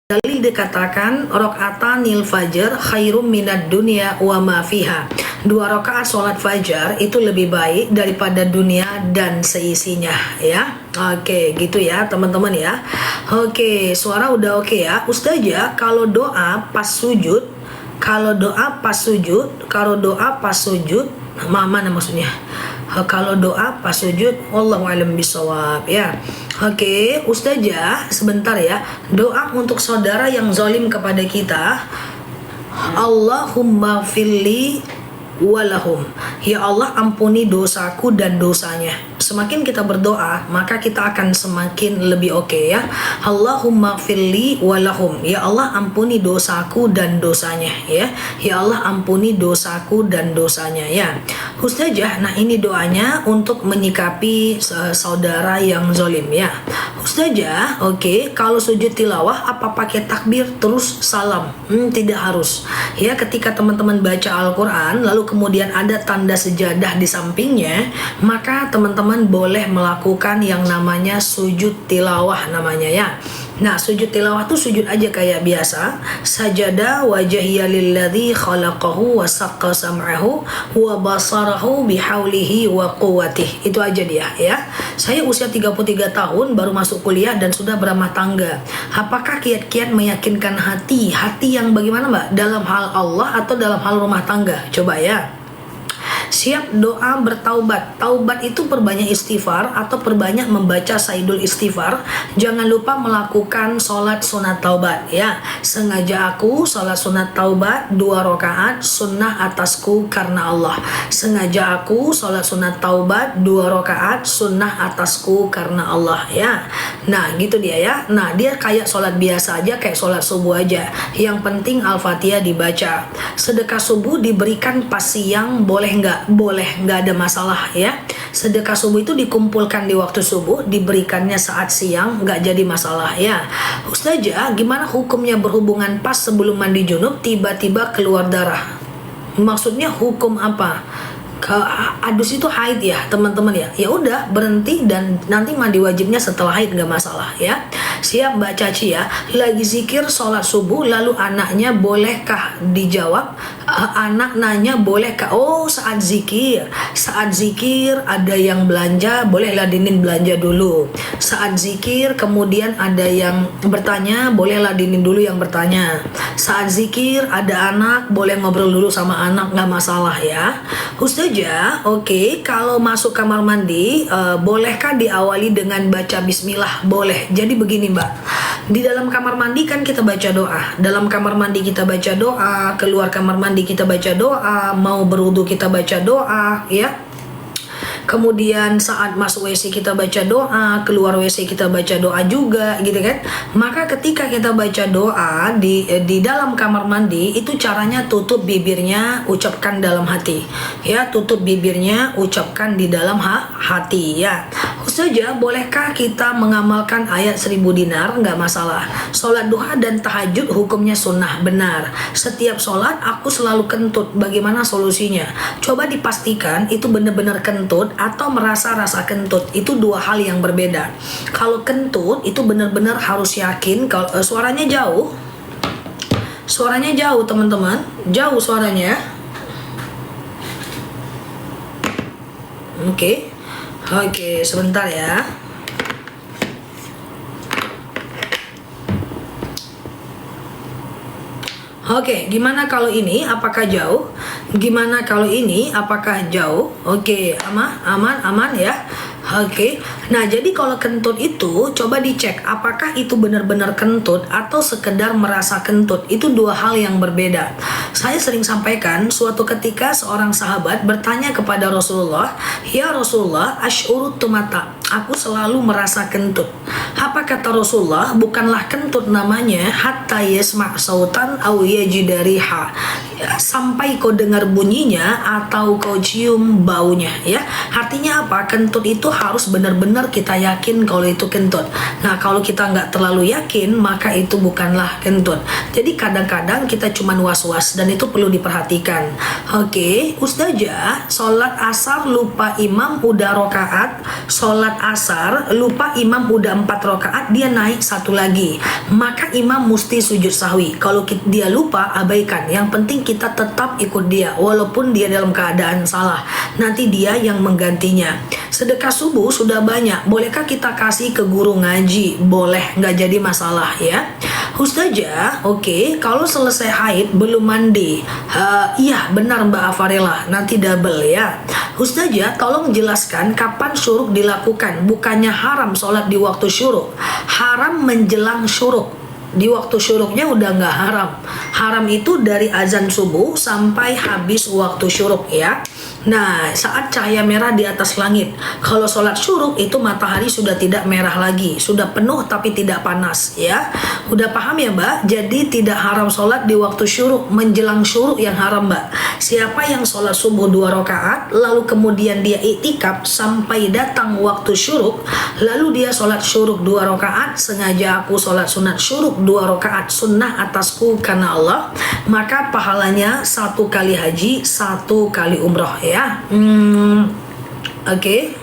dalil dikatakan rakaatanil fajr khairum minad dunya wa ma fiha. 2 rakaat sholat fajar itu lebih baik daripada dunia dan seisinya ya. Oke, gitu ya teman-teman ya. Oke, suara udah oke ya. Ustazah, kalau doa pas sujud, mana maksudnya? Kalau doa pas sujud, wallahu a'lam bishawab ya. Oke, Ustazah, sebentar ya. Doa untuk saudara yang zalim kepada kita. Allahumma firli walahum. Ya Allah, ampuni dosaku dan dosanya. Semakin kita berdoa, maka kita akan semakin lebih oke ya. Allahumma firli walahum. Ya Allah, ampuni dosaku dan dosanya ya. Ya Allah, ampuni dosaku dan dosanya ya. Ustazah, nah ini doanya untuk menyikapi saudara yang zalim ya. Ustazah, oke, kalau sujud tilawah apa pakai takbir terus salam? Tidak harus. Ya, ketika teman-teman baca Al-Qur'an lalu kemudian ada tanda sejadah di sampingnya, maka teman-teman boleh melakukan yang namanya sujud tilawah namanya ya. Nah, sujud tilawah tuh sujud aja kayak biasa. Sajada wajhiya lilladzi khalaqahu wa saqqa sam'ahu wa basarahu bihaulihi wa quwwatihi. Itu aja dia ya. Saya usia 33 tahun baru masuk kuliah dan sudah berumah tangga. Apakah kiat-kiat meyakinkan hati? Hati yang bagaimana, Mbak? Dalam hal Allah atau dalam hal rumah tangga? Coba ya. Siap doa bertaubat. Taubat itu perbanyak istighfar atau perbanyak membaca saidul istighfar. Jangan lupa melakukan sholat sunat taubat ya. Sengaja aku sholat sunat taubat 2 rakaat sunnah atasku karena Allah. Sengaja aku sholat sunat taubat 2 rakaat sunnah atasku karena Allah ya. Nah gitu dia ya. Nah dia kayak sholat biasa aja, kayak sholat subuh aja. Yang penting Al-Fatihah dibaca. Sedekah subuh diberikan pas siang boleh nggak? Boleh, nggak ada masalah ya. Sedekah subuh itu dikumpulkan di waktu subuh, diberikannya saat siang, nggak jadi masalah ya. Ustazah, gimana hukumnya berhubungan pas sebelum mandi junub tiba-tiba keluar darah? Maksudnya hukum apa? Adus itu haid ya teman-teman ya. Ya udah berhenti dan nanti mandi wajibnya setelah haid, nggak masalah ya. Siap Mbak Caci ya. Lagi zikir sholat subuh lalu anaknya bolehkah? Dijawab anak nanya bolehkah? Oh, saat zikir ada yang belanja, boleh ladenin belanja dulu. Saat zikir kemudian ada yang bertanya, boleh ladenin dulu yang bertanya. Saat zikir ada anak, boleh ngobrol dulu sama anak, nggak masalah ya. Ustazah, oke, kalau masuk kamar mandi bolehkah diawali dengan baca bismillah? Boleh. Jadi begini Mbak, di dalam kamar mandi kan kita baca doa. Dalam kamar mandi kita baca doa, keluar kamar mandi kita baca doa, mau berwudu kita baca doa ya. Kemudian saat masuk WC kita baca doa, keluar WC kita baca doa juga gitu kan. Maka ketika kita baca doa di dalam kamar mandi itu caranya tutup bibirnya, ucapkan dalam hati ya. Tutup bibirnya, ucapkan di dalam hati ya. Ustazah, bolehkah kita mengamalkan ayat 1000 dinar? Nggak masalah. Sholat duha dan tahajud hukumnya sunnah, benar. Setiap sholat aku selalu kentut, bagaimana solusinya? Coba dipastikan itu benar-benar kentut atau merasa rasa kentut. Itu 2 hal yang berbeda. Kalau kentut itu benar-benar harus yakin. Kalau suaranya jauh teman-teman, jauh suaranya. Oke, sebentar ya. Oke, gimana kalau ini? Apakah jauh? Gimana kalau ini? Apakah jauh? Oke, aman ya. Oke, nah jadi kalau kentut itu coba dicek apakah itu benar-benar kentut atau sekedar merasa kentut. Itu 2 hal yang berbeda. Saya sering sampaikan suatu ketika seorang sahabat bertanya kepada Rasulullah, "Ya Rasulullah, asy'urut tumata." Aku selalu merasa kentut. Apa kata Rasulullah? Bukanlah kentut namanya hatta yasma' sautan aw yajida riha. Sampai kau dengar bunyinya atau kau cium baunya ya. Artinya apa? Kentut itu harus benar-benar kita yakin kalau itu kentut. Nah, kalau kita nggak terlalu yakin maka itu bukanlah kentut. Jadi kadang-kadang kita cuman was-was dan itu perlu diperhatikan. Oke, Ustazah, sholat asar lupa imam udah rakaat, sholat sholat asar, lupa imam udah 4 rakaat, dia naik satu lagi, maka imam mesti sujud sahwi. Kalau dia lupa, abaikan. Yang penting kita tetap ikut dia, walaupun dia dalam keadaan salah. Nanti dia yang menggantinya. Sedekah subuh sudah banyak, bolehkah kita kasih ke guru ngaji? Boleh, nggak jadi masalah ya. Ustazah, oke, kalau selesai haid belum mandi. Iya benar Mbak Afarela, nanti double ya. Ustazah, tolong jelaskan kapan syuruk dilakukan. Bukannya haram sholat di waktu syuruk, haram menjelang syuruk. Di waktu syuruknya udah nggak haram. Haram itu dari azan subuh sampai habis waktu syuruk ya. Nah, saat cahaya merah di atas langit. Kalau sholat syuruk itu matahari sudah tidak merah lagi, sudah penuh tapi tidak panas ya. Udah paham ya Mbak? Jadi tidak haram sholat di waktu syuruk, menjelang syuruk yang haram Mbak. Siapa yang sholat subuh 2 rakaat, lalu kemudian dia iktikaf sampai datang waktu syuruk, lalu dia sholat syuruk 2 rakaat, sengaja aku sholat sunat syuruk 2 rakaat sunnah atasku karena Allah, maka pahalanya 1 kali haji, 1 kali umroh ya. Oke,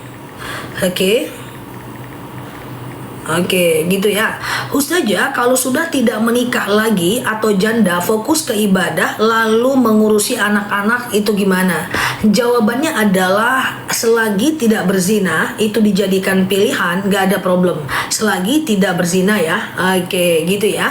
gitu ya. Ustazah, kalau sudah tidak menikah lagi atau janda, fokus ke ibadah lalu mengurusi anak-anak itu gimana? Jawabannya adalah selagi tidak berzina itu dijadikan pilihan, gak ada problem. Selagi tidak berzina ya. Oke, gitu ya.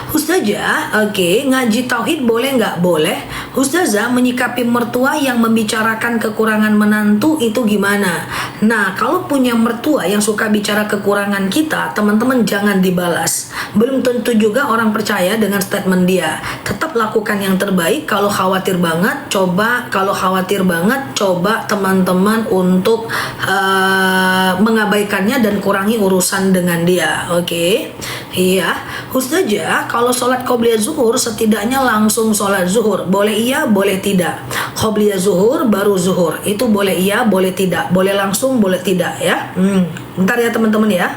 Ustazah, oke, ngaji tauhid boleh nggak? Boleh. Ustazah, menyikapi mertua yang membicarakan kekurangan menantu itu gimana? Nah, kalau punya mertua yang suka bicara kekurangan kita, teman-teman jangan dibalas. Belum tentu juga orang percaya dengan statement dia. Tetap lakukan yang terbaik. Kalau khawatir banget, coba teman-teman untuk mengabaikannya dan kurangi urusan dengan dia. Oke. Iya. Ustazah, kalau sholat qobliyah zuhur setidaknya langsung sholat zuhur. Boleh iya, boleh tidak. Qobliyah zuhur baru zuhur. Itu boleh iya, boleh tidak. Boleh langsung, boleh tidak ya. Bentar ya teman-teman ya.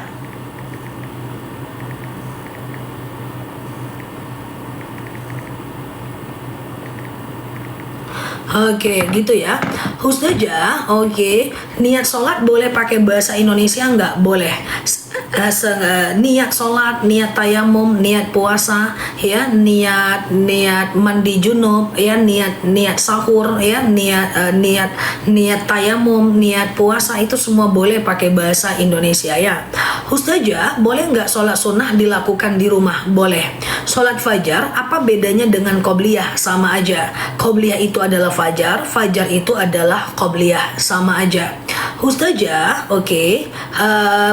Oke, gitu ya. Ustazah, oke. Niat sholat boleh pakai bahasa Indonesia nggak? Boleh. Niat sholat, niat tayamum, niat puasa, ya, niat mandi junub, ya, niat sahur, ya, niat tayamum, niat puasa itu semua boleh pakai bahasa Indonesia ya. Ustazah, boleh nggak sholat sunnah dilakukan di rumah? Boleh. Sholat fajar, apa bedanya dengan qobliyah? Sama aja. Qobliyah itu adalah fajar itu adalah qobliyah, sama aja. Ustazah, oke,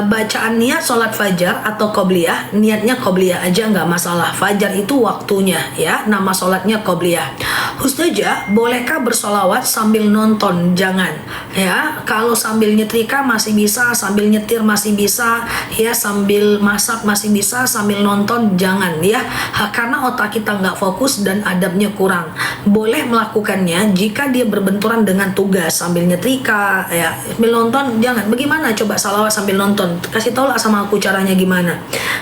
bacaan niat sholat fajar atau qobliyah, niatnya qobliyah aja nggak masalah. Fajar itu waktunya ya, nama sholatnya qobliyah. Ustazah, bolehkah bersolawat sambil nonton? Jangan ya. Kalau sambil nyetrika masih bisa, sambil nyetir masih bisa ya, sambil masak masih bisa, sambil nonton jangan ya, karena otak kita nggak fokus dan adabnya kurang. Boleh melakukannya jika dia berbenturan dengan tugas, sambil nyetrika ya, sambil nonton jangan. Bagaimana coba salawat sambil nonton? Kasih tau lah sama aku caranya gimana.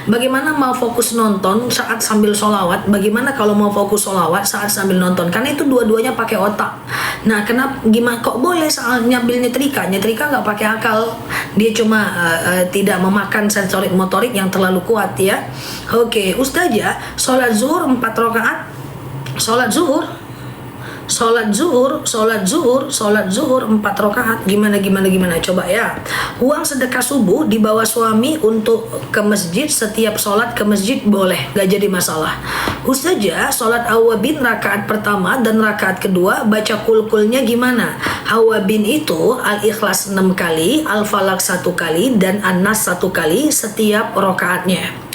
Bagaimana mau fokus nonton saat sambil solawat? Bagaimana kalau mau fokus solawat saat sambil nonton? Karena itu dua-duanya pakai otak. Nah, kenapa gimana kok boleh soal nyambil nyetrika? Nyetrika nggak pakai akal. Dia cuma tidak memakan sensorik motorik yang terlalu kuat ya. Oke, Ustazah, sholat zuhur 4 rakaat. Sholat zuhur 4 rakaat gimana coba ya. Uang sedekah subuh dibawa suami untuk ke masjid, setiap sholat ke masjid boleh, gak jadi masalah. Ustazah, sholat awabin rakaat pertama dan rakaat kedua baca kulkulnya gimana? Awabin itu al-ikhlas 6 kali, al-falak 1 kali, dan an-nas 1 kali setiap rakaatnya.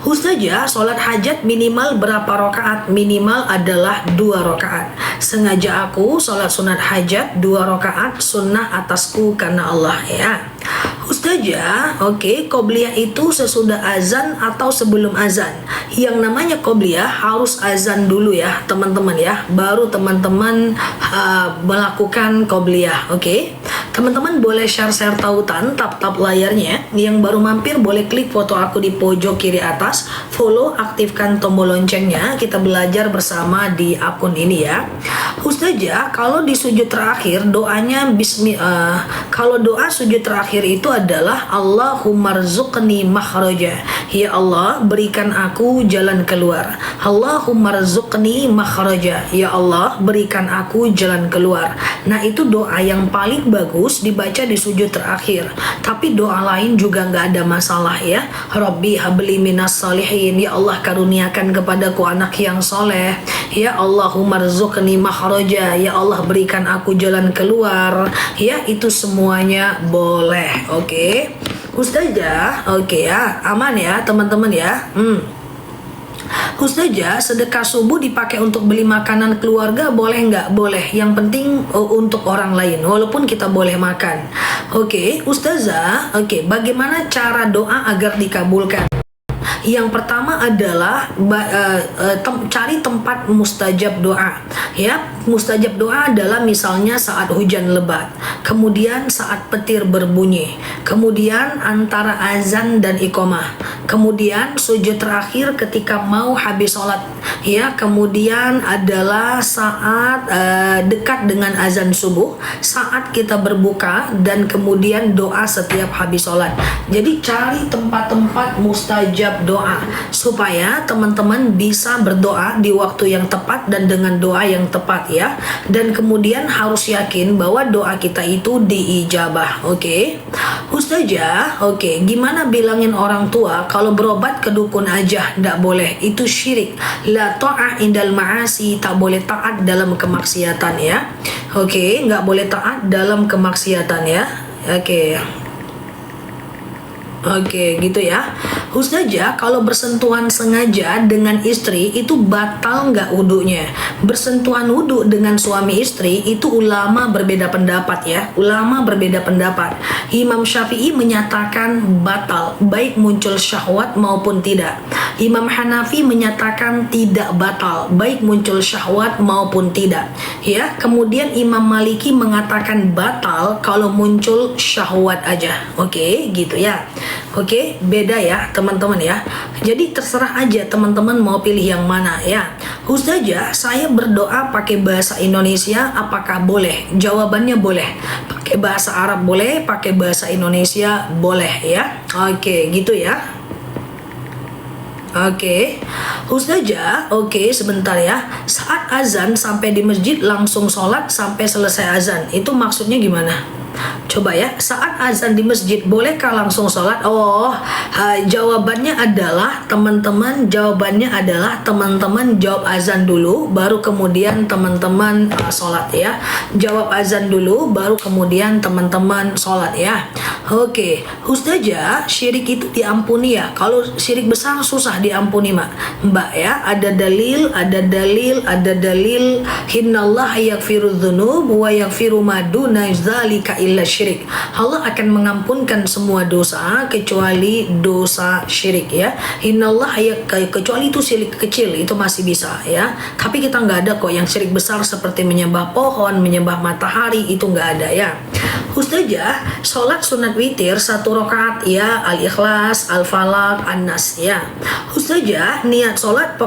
Ustazah, sholat hajat minimal berapa rakaat? Minimal adalah 2 rakaat. Sengaja aku sholat sunat hajat 2 rakaat sunnah atasku karena Allah ya. Ustazah, oke, qobliyah itu sesudah azan atau sebelum azan? Yang namanya qobliyah harus azan dulu ya teman-teman ya, baru teman-teman melakukan qobliyah, oke? Teman-teman boleh share-share tautan, tap-tap layarnya. Yang baru mampir boleh klik foto aku di pojok kiri atas, follow, aktifkan tombol loncengnya. Kita belajar bersama di akun ini ya. Ustazah, kalau di sujud terakhir doanya kalau doa sujud terakhir itu adalah Allahummarzuqni makhraja. Ya Allah, berikan aku jalan keluar. Allahummarzuqni makhraja. Ya Allah, berikan aku jalan keluar. Nah, itu doa yang paling bagus dibaca di sujud terakhir. Tapi doa lain juga nggak ada masalah ya. Rabbi habli minas salihin. Ya Allah, karuniakan kepadaku anak yang soleh. Ya Allahummarzuqni makhraja. Ya Allah, berikan aku jalan keluar. Ya, itu semuanya boleh. Oke. Ustazah, oke ya, aman ya teman-teman ya. Ustazah, sedekah subuh dipakai untuk beli makanan keluarga boleh nggak? Boleh. Yang penting untuk orang lain, walaupun kita boleh makan. Oke, Ustazah, oke, bagaimana cara doa agar dikabulkan? Yang pertama adalah cari tempat mustajab doa. Ya, mustajab doa adalah misalnya saat hujan lebat, kemudian saat petir berbunyi, kemudian antara azan dan iqamah, kemudian sujud terakhir ketika mau habis sholat. Ya, kemudian adalah saat dekat dengan azan subuh, saat kita berbuka, dan kemudian doa setiap habis sholat. Jadi cari tempat-tempat mustajab doa supaya teman-teman bisa berdoa di waktu yang tepat dan dengan doa yang tepat ya. Dan kemudian harus yakin bahwa doa kita itu diijabah. Oke. Ustazah, oke, gimana bilangin orang tua kalau berobat ke dukun aja? Nggak boleh, itu syirik. La ta'ah indal ma'asi, tak boleh taat dalam kemaksiatan ya. Oke, nggak boleh taat dalam kemaksiatan ya. Oke. Oke, gitu ya. Ustazah, kalau bersentuhan sengaja dengan istri itu batal nggak wudunya? Bersentuhan wudu dengan suami istri itu ulama berbeda pendapat ya. Ulama berbeda pendapat. Imam Syafi'i menyatakan batal, baik muncul syahwat maupun tidak. Imam Hanafi menyatakan tidak batal, baik muncul syahwat maupun tidak. Ya, kemudian Imam Maliki mengatakan batal kalau muncul syahwat aja. Oke, gitu ya. Oke, beda ya teman-teman ya. Jadi terserah aja teman-teman mau pilih yang mana ya. Ustazah, saya berdoa pakai bahasa Indonesia, apakah boleh? Jawabannya boleh. Pakai bahasa Arab boleh, pakai bahasa Indonesia boleh ya. Oke, gitu ya. Oke, Ustazah, oke, sebentar ya. Saat azan sampai di masjid langsung sholat sampai selesai azan, itu maksudnya gimana? Coba ya, saat azan di masjid bolehkah langsung sholat? Jawabannya adalah teman-teman jawab azan dulu, baru kemudian teman-teman sholat ya. Jawab azan dulu, baru kemudian teman-teman sholat ya. Oke, Ustazah, syirik itu diampuni ya? Kalau syirik besar susah diampuni Mbak ya. Ada dalil. Innallaha yaghfiru dzunub wa yaghfiru ma duna dzalika illa syirik. Allah akan mengampunkan semua dosa kecuali dosa syirik ya. Innallaha kecuali itu syirik kecil itu masih bisa ya. Tapi kita nggak ada kok yang syirik besar seperti menyembah pohon, menyembah matahari, itu nggak ada ya. Ustazah, sholat sunat witir 1 rakaat ya, Al-Ikhlas, Al-Falaq, An-Nas ya. Ustazah, niat sholat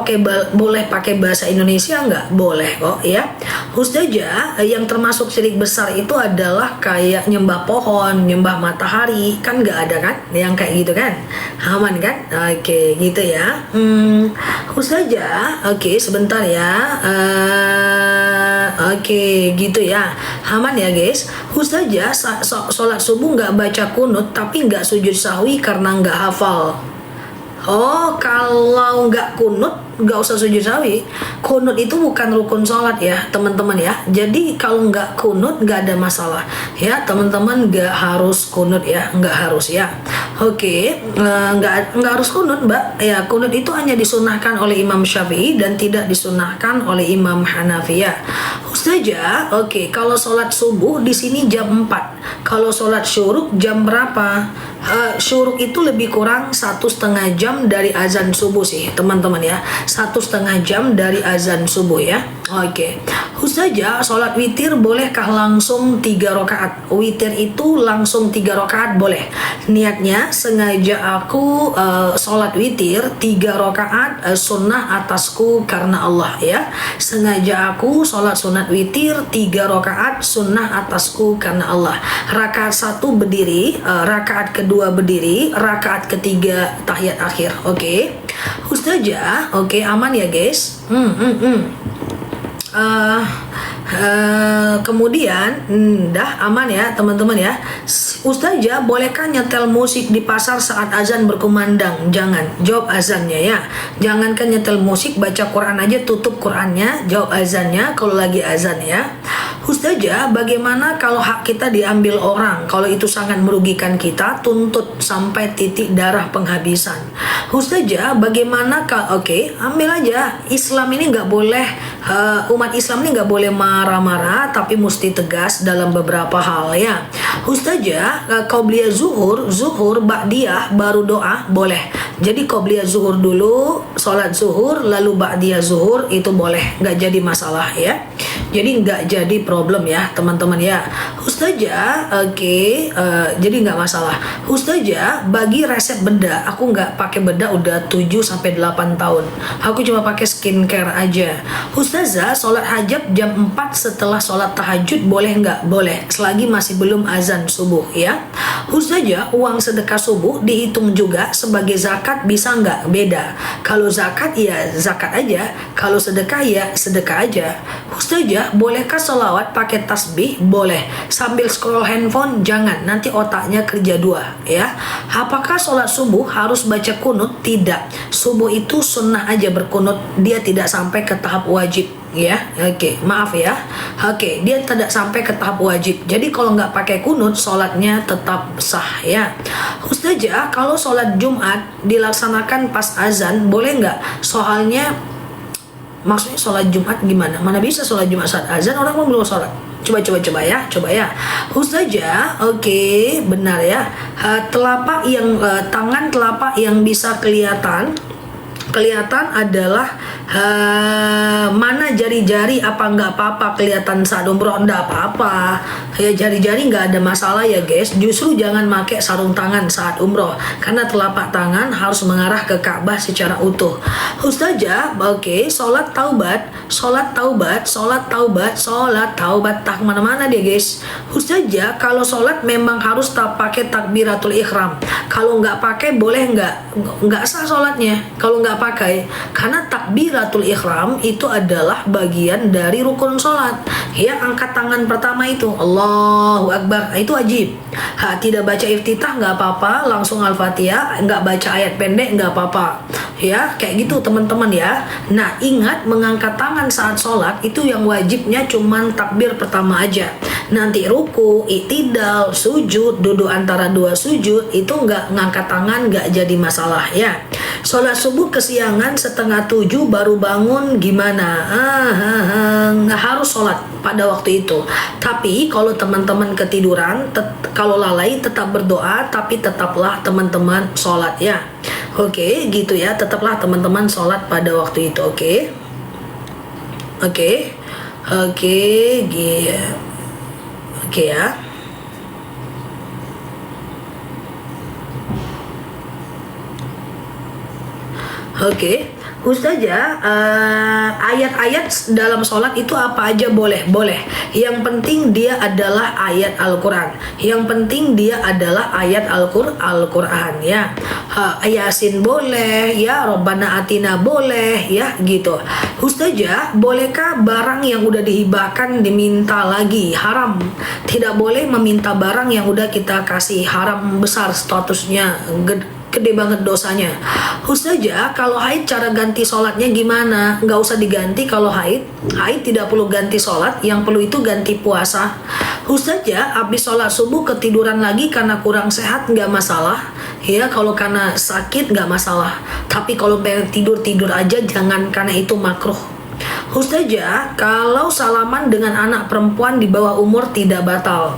boleh pakai bahasa Indonesia nggak? Boleh kok ya. Ustazah, yang termasuk syirik besar itu adalah kayak nyembah pohon, nyembah matahari, kan nggak ada kan? Yang kayak gitu kan? Aman kan? Oke, gitu ya. Ustazah, oke, sebentar ya. Oke, gitu ya. Aman ya guys. Ustazah, sholat subuh nggak baca kunut tapi nggak sujud sahwi karena nggak hafal. Oh, kalau nggak kunut nggak usah sujud sahwi. Kunut itu bukan rukun sholat ya teman-teman ya. Jadi kalau nggak kunut nggak ada masalah ya teman-teman, nggak harus kunut ya, nggak harus ya. Oke, nggak harus kunut Mbak ya. Kunut itu hanya disunahkan oleh Imam Syafi'i dan tidak disunahkan oleh Imam Hanafi ya. Ustazah, oke, kalau sholat subuh di sini jam 4. Kalau sholat syuruk jam berapa? Syuruk itu lebih kurang 1,5 jam dari azan subuh sih teman-teman ya. 1,5 jam dari azan subuh ya. Oke. Ustazah, sholat witir bolehkah langsung 3 rakaat? Witir itu langsung 3 rakaat boleh. Niatnya sengaja aku sholat witir 3 rakaat sunnah atasku karena Allah ya. Sengaja aku sholat sunat witir 3 rakaat sunnah atasku karena Allah. Rakaat 1 berdiri, rakaat kedua berdiri, rakaat ketiga tahiyat akhir. Oke. Ustazah, oke, aman ya guys. Kemudian dah aman ya teman-teman ya. Ustazah, bolehkah nyetel musik di pasar saat azan berkumandang? Jangan, jawab azannya ya. Jangankan nyetel musik, baca Quran aja tutup Qurannya, jawab azannya kalau lagi azan ya. Ustazah, bagaimana kalau hak kita diambil orang? Kalau itu sangat merugikan kita, tuntut sampai titik darah penghabisan. Ustazah, bagaimana kalau ambil aja. Islam ini nggak boleh, umat Islam ini nggak boleh marah-marah, tapi mesti tegas dalam beberapa hal ya. Ustazah, qobliyah zuhur ba'diyah baru doa boleh. Jadi qobliyah zuhur dulu, sholat zuhur lalu ba'diyah zuhur itu boleh, nggak jadi masalah ya. Jadi nggak jadi problem ya teman-teman ya. Ustazah, jadi nggak masalah. Ustazah, bagi resep bedah, aku nggak pakai bedah udah 7-8 tahun. Aku cuma pakai skincare aja. Ustazah, sholat hajat jam 4 setelah sholat tahajud boleh nggak? Boleh, selagi masih belum azan subuh ya. Ustazah, uang sedekah subuh dihitung juga sebagai zakat bisa nggak? Beda. Kalau zakat ya zakat aja, kalau sedekah ya sedekah aja. Ustazah, bolehkah sholawat pakai tasbih? Boleh. Sambil scroll handphone jangan, nanti otaknya kerja dua ya. Apakah sholat subuh harus baca kunut? Tidak. Subuh itu sunnah aja berkunut, dia tidak sampai ke tahap wajib ya. Maaf ya. Dia tidak sampai ke tahap wajib. Jadi kalau nggak pakai kunut, sholatnya tetap sah ya. Ustazah, kalau sholat Jumat dilaksanakan pas azan boleh nggak? Soalnya maksudnya sholat Jumat gimana? Mana bisa sholat Jumat saat azan, orang mau belum sholat. Coba ya. Ustazah, benar ya. Telapak yang tangan telapak yang bisa kelihatan adalah mana jari-jari, apa nggak apa-apa kelihatan saat umroh? Nggak apa-apa ya, jari-jari nggak ada masalah ya guys. Justru jangan pakai sarung tangan saat umroh karena telapak tangan harus mengarah ke Ka'bah secara utuh. Ustazah, sholat taubat tak kemana-mana dia guys. Ustazah, kalau sholat memang harus pakai takbiratul ihram. Kalau nggak pakai boleh nggak sah sholatnya kalau nggak pakai, karena takbiratul ihram itu adalah bagian dari rukun sholat ya. Angkat tangan pertama itu Allahu Akbar, itu wajib. Tidak baca iftitah nggak apa-apa, langsung al-fatihah, nggak baca ayat pendek nggak apa-apa ya, kayak gitu teman-teman ya. Nah, ingat, mengangkat tangan saat sholat itu yang wajibnya cuman takbir pertama aja. Nanti ruku, i'tidal, sujud, duduk antara dua sujud itu nggak ngangkat tangan, nggak jadi masalah ya. Sholat subuh kesiangan 6:30 baru bangun gimana? Nggak harus sholat pada waktu itu. Tapi kalau teman-teman ketiduran, kalau lalai tetap berdoa, tapi tetaplah teman-teman sholat ya. Gitu ya, tetaplah teman-teman sholat pada waktu itu. Ya. Ustazah, ayat-ayat dalam sholat itu apa aja boleh? Boleh. Yang penting dia adalah ayat Al-Quran. Yang penting dia adalah ayat Al-Quran ya. Yasin boleh ya, Robbana Atina boleh ya, gitu. Ustazah, bolehkah barang yang udah dihibahkan diminta lagi? Haram. Tidak boleh meminta barang yang udah kita kasih, haram besar statusnya, gede banget dosanya. Ustazah, kalau haid cara ganti sholatnya gimana? Nggak usah diganti kalau haid. Haid tidak perlu ganti sholat, yang perlu itu ganti puasa. Ustazah, habis sholat subuh ketiduran lagi karena kurang sehat nggak masalah ya. Kalau karena sakit nggak masalah, tapi kalau pengen tidur aja, jangan, karena itu makruh Ustazah, kalau salaman dengan anak perempuan di bawah umur tidak batal.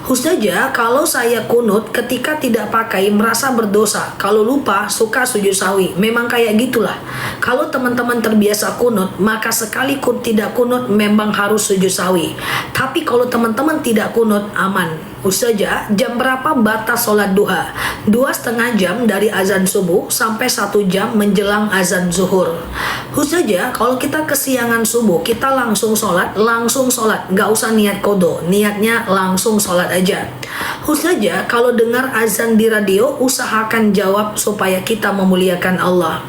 Ustazah, kalau saya kunut ketika tidak pakai merasa berdosa. Kalau lupa suka sujud sahwi. Memang kayak gitulah. Kalau teman-teman terbiasa kunut, maka sekali tidak kunut memang harus sujud sahwi. Tapi kalau teman-teman tidak kunut, aman. Ustazah, jam berapa batas sholat duha? 2,5 jam dari azan subuh sampai 1 jam menjelang azan zuhur. Ustazah, kalau kita kesiangan subuh, kita langsung sholat, nggak usah niat kodo, niatnya langsung sholat aja. Ustazah, kalau dengar azan di radio, usahakan jawab supaya kita memuliakan Allah.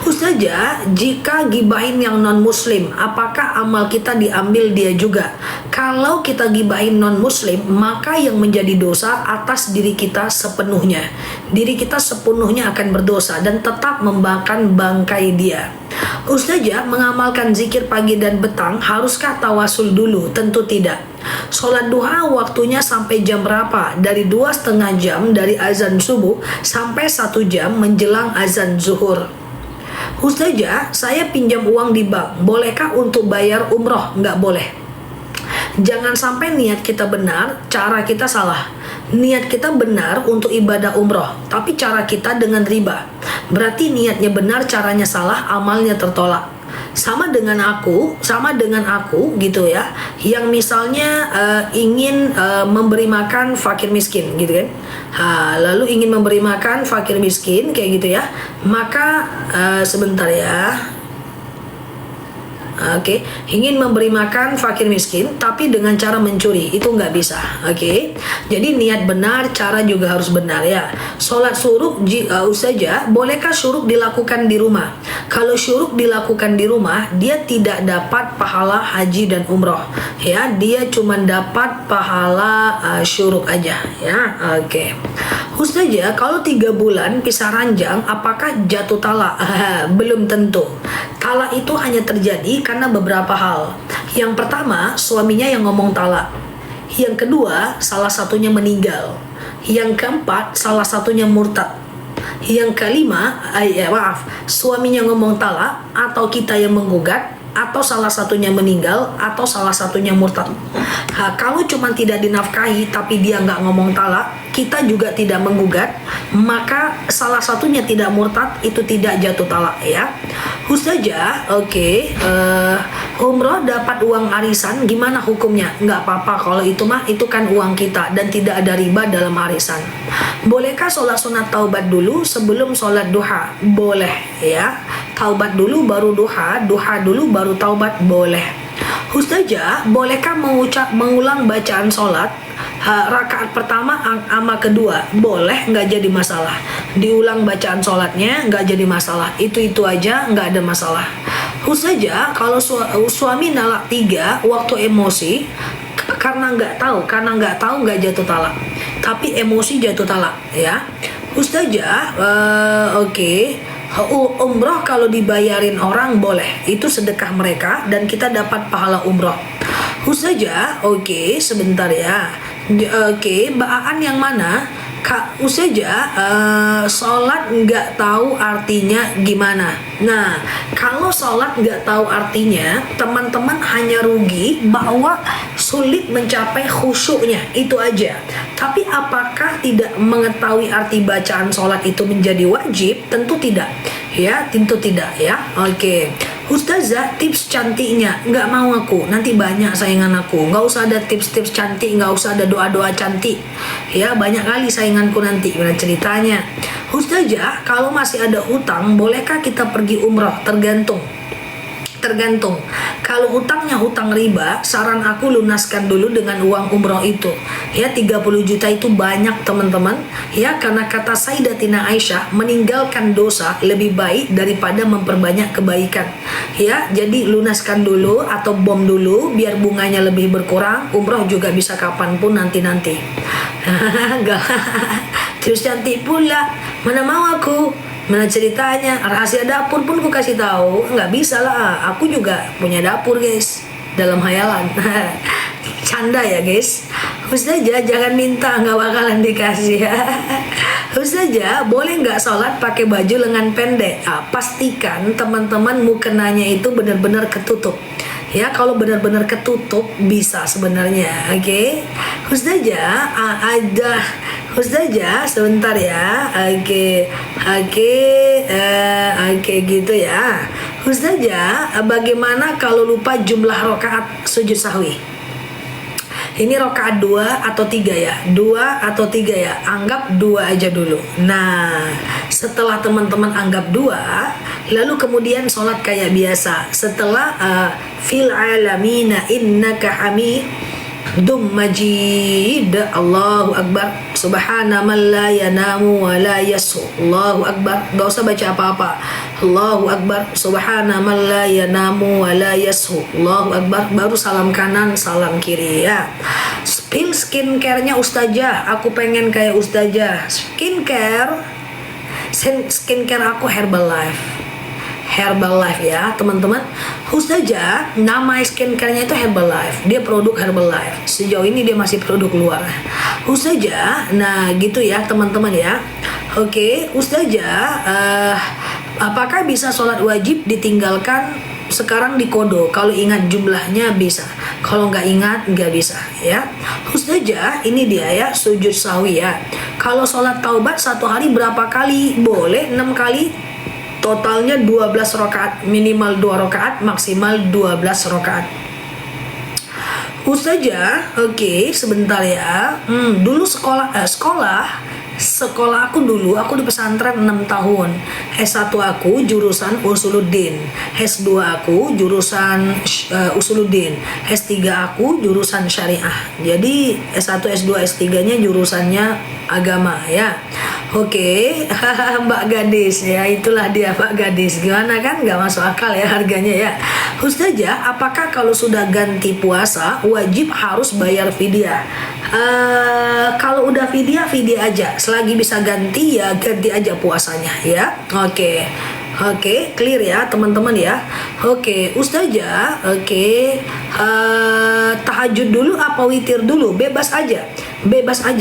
Ustazah, jika gibahin yang non-muslim, apakah amal kita diambil dia juga? Kalau kita gibahin non-muslim, maka yang menjadi dosa atas diri kita sepenuhnya. Diri kita sepenuhnya akan berdosa dan tetap membangkan bangkai dia. Ustazah, mengamalkan zikir pagi dan petang, haruskah tawasul dulu? Tentu tidak. Sholat duha waktunya sampai jam berapa? Dari 2,5 jam dari azan subuh sampai 1 jam menjelang azan zuhur. Ustazah, saya pinjam uang di bank, bolehkah untuk bayar umroh? Nggak boleh. Jangan sampai niat kita benar, cara kita salah. Niat kita benar untuk ibadah umroh, tapi cara kita dengan riba. Berarti niatnya benar, caranya salah, amalnya tertolak. Sama dengan aku gitu ya, yang misalnya ingin memberi makan fakir miskin gitu kan. Lalu ingin memberi makan fakir miskin kayak gitu ya. Maka sebentar ya. Ingin memberi makan fakir miskin tapi dengan cara mencuri, itu nggak bisa. Jadi niat benar, cara juga harus benar ya. Sholat syuruk Ustazah, bolehkah syuruk dilakukan di rumah? Kalau syuruk dilakukan di rumah, dia tidak dapat pahala haji dan umroh ya, dia cuma dapat pahala syuruk aja ya. Ustazah, kalau 3 bulan pisah ranjang, apakah jatuh talak? Belum tentu. Talak itu hanya terjadi karena beberapa hal. Yang pertama, suaminya yang ngomong talak. Yang kedua, salah satunya meninggal. Yang keempat, salah satunya murtad. Yang kelima, suaminya ngomong talak, atau kita yang menggugat, atau salah satunya meninggal, atau salah satunya murtad. Kalau cuma tidak dinafkahi tapi dia nggak ngomong talak, kita juga tidak menggugat, maka salah satunya tidak murtad, itu tidak jatuh talak ya. Ustazah, umroh dapat uang arisan, gimana hukumnya? Nggak apa-apa kalau itu kan uang kita dan tidak ada riba dalam arisan. Bolehkah sholat sunat taubat dulu sebelum sholat duha? Boleh ya. Taubat dulu baru duha, duha dulu baru taubat, boleh. Ustazah, bolehkah mengulang bacaan sholat rakaat pertama sama kedua? Boleh, nggak jadi masalah. Diulang bacaan sholatnya nggak jadi masalah. Itu aja nggak ada masalah. Ustazah, kalau suami nalak 3 waktu emosi, karena nggak tahu nggak jatuh talak, tapi emosi jatuh talak ya. Ustazah, umroh kalau dibayarin orang boleh, itu sedekah mereka dan kita dapat pahala umroh. Ustazah, sebentar ya. Mbak Aan yang mana? Kak Ustazah, sholat nggak tahu artinya gimana? Nah, kalau sholat nggak tahu artinya, teman-teman hanya rugi bahwa sulit mencapai khusyuknya, itu aja. Tapi apakah tidak mengetahui arti bacaan sholat itu menjadi wajib? Tentu tidak ya, tentu tidak ya. Ustazah, tips cantiknya nggak mau aku, nanti banyak saingan aku. Nggak usah ada tips-tips cantik, nggak usah ada doa-doa cantik ya, banyak kali sainganku nanti. Gimana ceritanya? Ustazah, kalau masih ada hutang, bolehkah kita pergi umroh? Tergantung. Kalau hutangnya hutang riba, saran aku lunaskan dulu dengan uang umroh itu ya. 30 juta itu banyak teman-teman ya, karena kata Sayyidatina Aisyah, meninggalkan dosa lebih baik daripada memperbanyak kebaikan ya. Jadi lunaskan dulu atau bom dulu biar bunganya lebih berkurang. Umroh juga bisa kapanpun nanti. Terus cantik pula, mana mau aku. Mana ceritanya? Rahasia dapur pun ku kasih tahu. Nggak bisa lah, aku juga punya dapur guys, dalam hayalan. Canda ya guys. Ustazah, jangan minta, nggak bakalan dikasih ya. Ustazah, boleh nggak sholat pakai baju lengan pendek? Pastikan teman-teman mukenanya itu benar-benar ketutup. Ya, kalau benar-benar ketutup bisa sebenarnya. Oke. Ustazah, ada Ustazah sebentar ya. Oke gitu ya. Ustazah, bagaimana kalau lupa jumlah rakaat sujud sahwi? Ini rokaat 2 atau 3 ya? 2 atau 3 ya? Anggap 2 aja dulu. Nah, setelah teman-teman anggap 2, lalu kemudian sholat kayak biasa. Setelah fil alamina innaka hamidum majid, Allahu akbar, subhana man la yanamu wa la yasu, Allahu akbar. Gak usah baca apa-apa. Allahu akbar, subhana man la yanamu wa la yasu, Allahu akbar. Baru salam kanan, salam kiri ya. Spill skincare-nya Ustazah, aku pengen kayak Ustazah. Skincare aku Herbalife ya teman-teman. Ustazah, nama skincare-nya itu Herbalife. Dia produk Herbalife. Sejauh ini dia masih produk luar. Ustazah, nah gitu ya teman-teman ya. Oke, Ustazah, apakah bisa sholat wajib ditinggalkan sekarang di kodo? Kalau ingat jumlahnya bisa, kalau nggak ingat nggak bisa ya. Ustazah, ini dia ya sujud sahwi ya. Kalau sholat taubat satu hari berapa kali? Boleh 6 kali. Totalnya 12 rakaat, minimal 2 rakaat, maksimal 12 rakaat. Ustazah, oke, sebentar ya. Dulu sekolah aku dulu, aku di pesantren 6 tahun. S1 aku jurusan Usuluddin, S2 aku jurusan Usuluddin, S3 aku jurusan Syariah. Jadi S1, S2, S3-nya jurusannya agama ya. Oke. Mbak Gadis ya, itulah dia Mbak Gadis. Gimana kan, nggak masuk akal ya harganya ya. Ustazah, apakah kalau sudah ganti puasa wajib harus bayar fidyah? Kalau udah fidyah aja. Selagi bisa ganti ya ganti aja puasanya ya. Oke, clear ya teman-teman ya. Oke, Ustazah, tahajud dulu apa witir dulu? Bebas aja,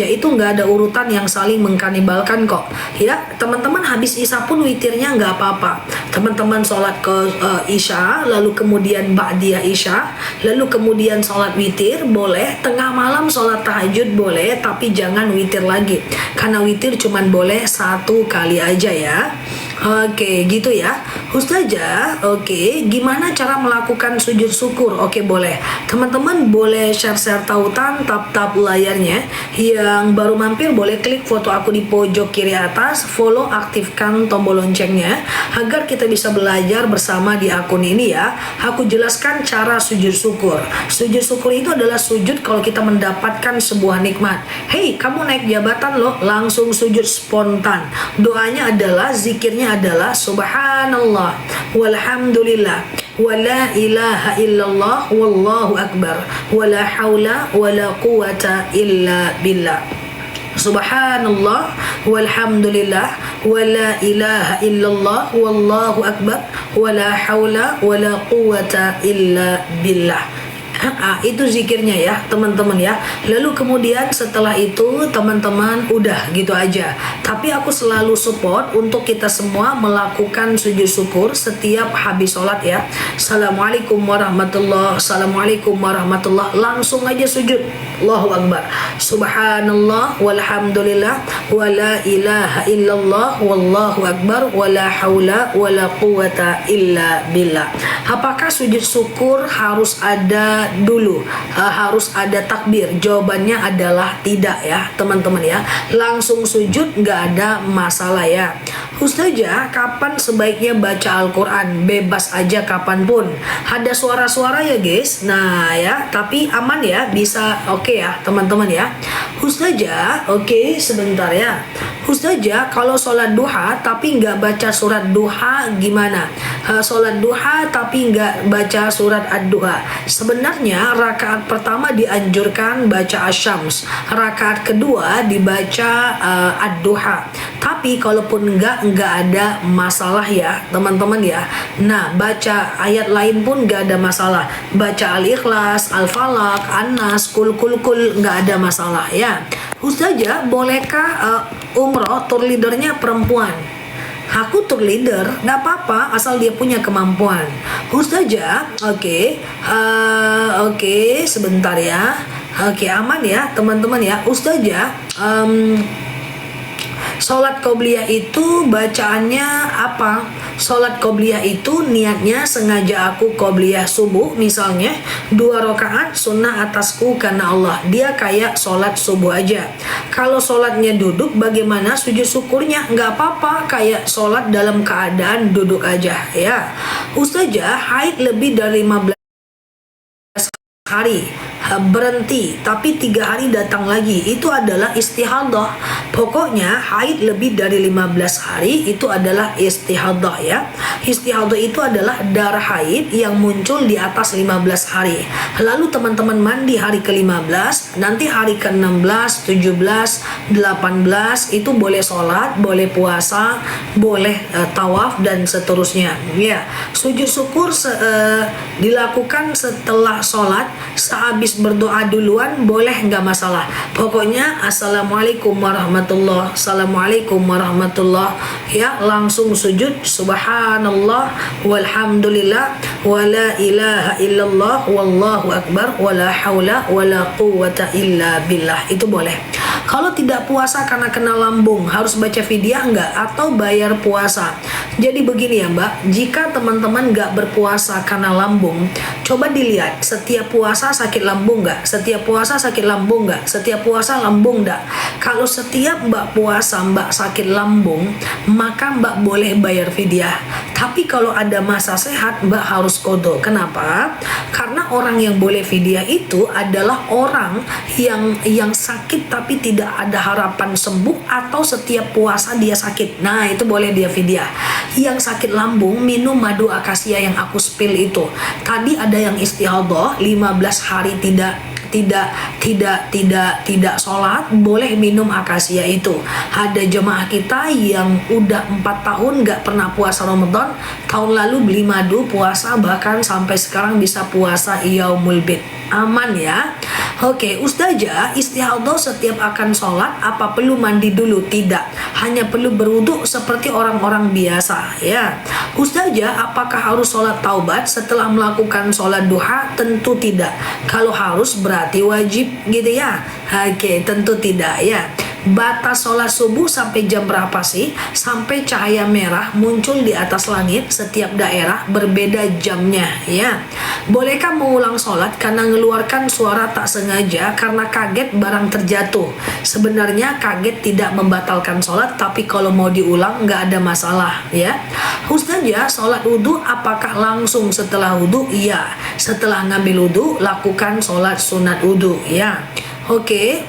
itu nggak ada urutan yang saling mengkanibalkan kok ya teman-teman. Habis isya pun witirnya nggak apa-apa. Teman-teman sholat ke isya, lalu kemudian ba'diyah isya, lalu kemudian sholat witir boleh. Tengah malam sholat tahajud boleh, tapi jangan witir lagi, karena witir cuman boleh 1 kali aja ya. Oke, gitu ya Ustazah. Oke, gimana cara melakukan sujud syukur? Oke, boleh. Teman-teman boleh share tautan, tap layarnya. Yang baru mampir boleh klik foto aku di pojok kiri atas, follow, aktifkan tombol loncengnya agar kita bisa belajar bersama di akun ini ya. Aku jelaskan cara sujud syukur. Sujud syukur itu adalah sujud kalau kita mendapatkan sebuah nikmat. Hei, kamu naik jabatan loh, langsung sujud spontan. Doanya adalah, zikirnya adalah subhanallah walhamdulillah wala ilaha illallah wallahu akbar wala haula wala quwata illa billah. Subhanallah walhamdulillah wala ilaha illallah wallahu akbar wala haula wala quwata illa billah. Itu zikirnya ya teman-teman ya. Lalu kemudian setelah itu teman-teman udah gitu aja. Tapi aku selalu support untuk kita semua melakukan sujud syukur setiap habis sholat ya. Assalamualaikum warahmatullah, assalamualaikum warahmatullah, langsung aja sujud. Allahu akbar, subhanallah walhamdulillah wala ilaha illallah wallahu akbar wala haula wala quwata illa billah. Apakah sujud syukur harus ada dulu, harus ada takbir? Jawabannya adalah tidak ya teman-teman ya. Langsung sujud nggak ada masalah ya. Ustazah, kapan sebaiknya baca Al-Quran? Bebas aja kapanpun. Ada suara-suara ya guys. Nah ya, tapi aman ya, bisa oke ya teman-teman ya. Ustazah, oke sebentar ya. Ustazah, kalau sholat duha tapi nggak baca surat duha gimana? Sholat duha tapi nggak baca surat ad-duha. Sebenarnya rakaat pertama dianjurkan baca asyams, rakaat kedua dibaca ad-duha. Tapi kalaupun nggak ada masalah ya teman-teman ya. Nah, baca ayat lain pun nggak ada masalah. Baca Al-Ikhlas, Al-Falaq, An-Nas, Kul nggak ada masalah ya. Ustazah, bolehkah umroh tour leadernya perempuan? Aku tour leader, nggak apa-apa asal dia punya kemampuan. Ustazah, oke, sebentar ya. Oke, aman ya teman-teman ya. Ustazah, sholat qobliyah itu bacaannya apa? Sholat qobliyah itu niatnya sengaja aku qobliyah subuh misalnya 2 rakaat sunnah atasku karena Allah. Dia kayak sholat subuh aja. Kalau sholatnya duduk bagaimana sujud syukurnya? Nggak apa-apa, kayak sholat dalam keadaan duduk aja ya. Ustazah, haid lebih dari 15 hari berhenti tapi 3 hari datang lagi, itu adalah istihadah. Pokoknya haid lebih dari 15 hari itu adalah istihadah ya. Istihadah itu adalah darah haid yang muncul di atas 15 hari. Lalu teman-teman mandi hari ke-15, nanti hari ke-16, 17, 18 itu boleh sholat, boleh puasa, boleh tawaf dan seterusnya ya. Sujud syukur dilakukan setelah sholat, sehabis berdoa duluan boleh, nggak masalah. Pokoknya assalamualaikum warahmatullah, assalamualaikum warahmatullah ya, langsung sujud subhanallah walhamdulillah wala ilaha illallah wallahu akbar wala haula wala quwata illa billah, itu boleh. Kalau tidak puasa karena kena lambung harus baca fidyah nggak atau bayar puasa? Jadi begini ya Mbak, jika teman-teman nggak berpuasa karena lambung, coba dilihat setiap puasa sakit lambung nggak? Setiap puasa sakit lambung nggak? Setiap puasa lambung nggak? Kalau setiap Mbak puasa Mbak sakit lambung, maka Mbak boleh bayar fidyah. Tapi kalau ada masa sehat Mbak harus qodho. Kenapa? Karena orang yang boleh fidyah itu adalah orang yang sakit tapi tidak ada harapan sembuh atau setiap puasa dia sakit. Nah, itu boleh dia fidyah. Yang sakit lambung minum madu akasia yang aku spill itu. Tadi ada yang istihadah 15 hari tidak sholat, boleh minum akasia itu. Ada jemaah kita yang udah 4 tahun nggak pernah puasa Ramadan, tahun lalu beli madu puasa, bahkan sampai sekarang bisa puasa yaumul bid. Aman ya. Oke, Ustazah, istihadah setiap akan sholat apa perlu mandi dulu? Tidak, hanya perlu berwudu seperti orang-orang biasa ya. Ustazah, apakah harus sholat taubat setelah melakukan sholat duha? Tentu tidak. Kalau harus berarti wajib gitu ya. Oke, tentu tidak ya. Batas sholat subuh sampai jam berapa sih? Sampai cahaya merah muncul di atas langit. Setiap daerah berbeda jamnya ya. Bolehkah mengulang sholat karena mengeluarkan suara tak sengaja karena kaget barang terjatuh? Sebenarnya kaget tidak membatalkan sholat, tapi kalau mau diulang nggak ada masalah ya. Ustazah, sholat wudhu apakah langsung setelah wudhu? Iya, setelah ngambil wudhu lakukan sholat sunat wudhu ya. Oke.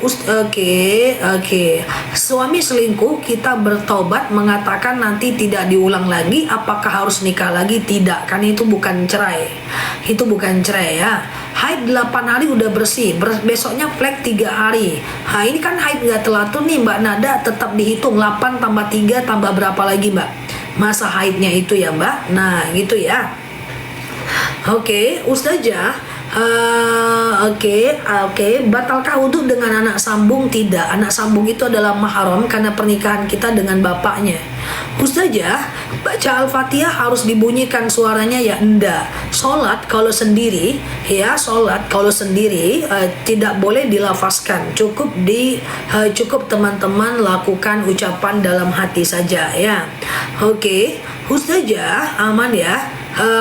Suami selingkuh, kita bertobat mengatakan nanti tidak diulang lagi, apakah harus nikah lagi? Tidak, kan itu bukan cerai. Itu bukan cerai ya. Haid 8 hari udah bersih, besoknya flek 3 hari. Nah, ini kan haid nggak telatur nih Mbak Nada, tetap dihitung 8 tambah 3 tambah berapa lagi Mbak? Masa haidnya itu ya Mbak. Nah, gitu ya. Oke, Ustazah. Batalkah wudhu dengan anak sambung? Tidak, anak sambung itu adalah mahram karena pernikahan kita dengan bapaknya. Ustazah, baca Al-Fatihah harus dibunyikan suaranya ya? Enggak. Sholat kalau sendiri tidak boleh dilafazkan. Cukup teman-teman lakukan ucapan dalam hati saja ya. Oke, Ustazah, aman ya.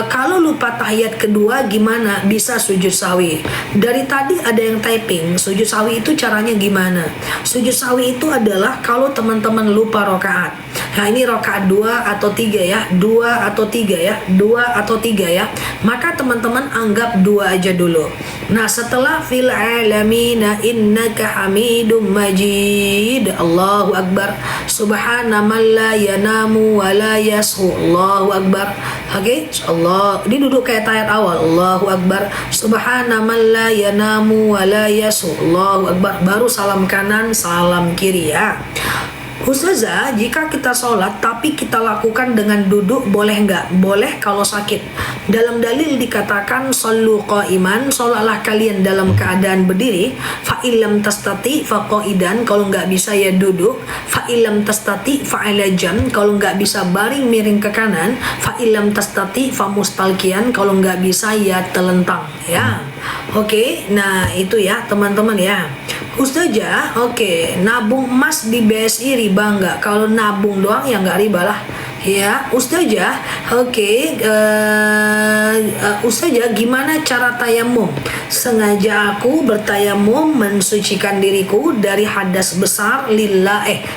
Kalau lupa tahiyat kedua gimana? Bisa sujud sawi. Dari tadi ada yang typing, sujud sawi itu caranya gimana? Sujud sawi itu adalah kalau teman-teman lupa rokaat. Nah, ini rokaat 2 atau 3 ya, 2 atau 3 ya, 2 atau 3 ya. Maka teman-teman anggap 2 aja dulu. Nah, setelah fil alamina innaka hamidum majid, Allahu akbar, subhana man la yanamu wa la yashu, Allahu akbar. Oke, Allah, ini duduk kayak tahiyat awal, Allahu akbar, subhana man la yanamu wa la yashu, Allahu akbar. Baru salam kanan, salam kiri ya. Ustazah, jika kita sholat tapi kita lakukan dengan duduk boleh nggak? Boleh kalau sakit. Dalam dalil dikatakan sallu qaiman, sholatlah kalian dalam keadaan berdiri. Fa illam tastati fa qaidan, kalau nggak bisa ya duduk. Fa illam tastati fa ala jam, kalau nggak bisa baring miring ke kanan. Fa illam tastati fa mustalqiyan, kalau nggak bisa ya telentang ya. Oke, nah itu ya teman-teman ya. Ustazah, oke, nabung emas di BSI riba nggak? Kalau nabung doang ya nggak riba lah. Ya, Ustazah, oke, Ustazah gimana cara tayamum? Sengaja aku bertayamum mensucikan diriku dari hadas besar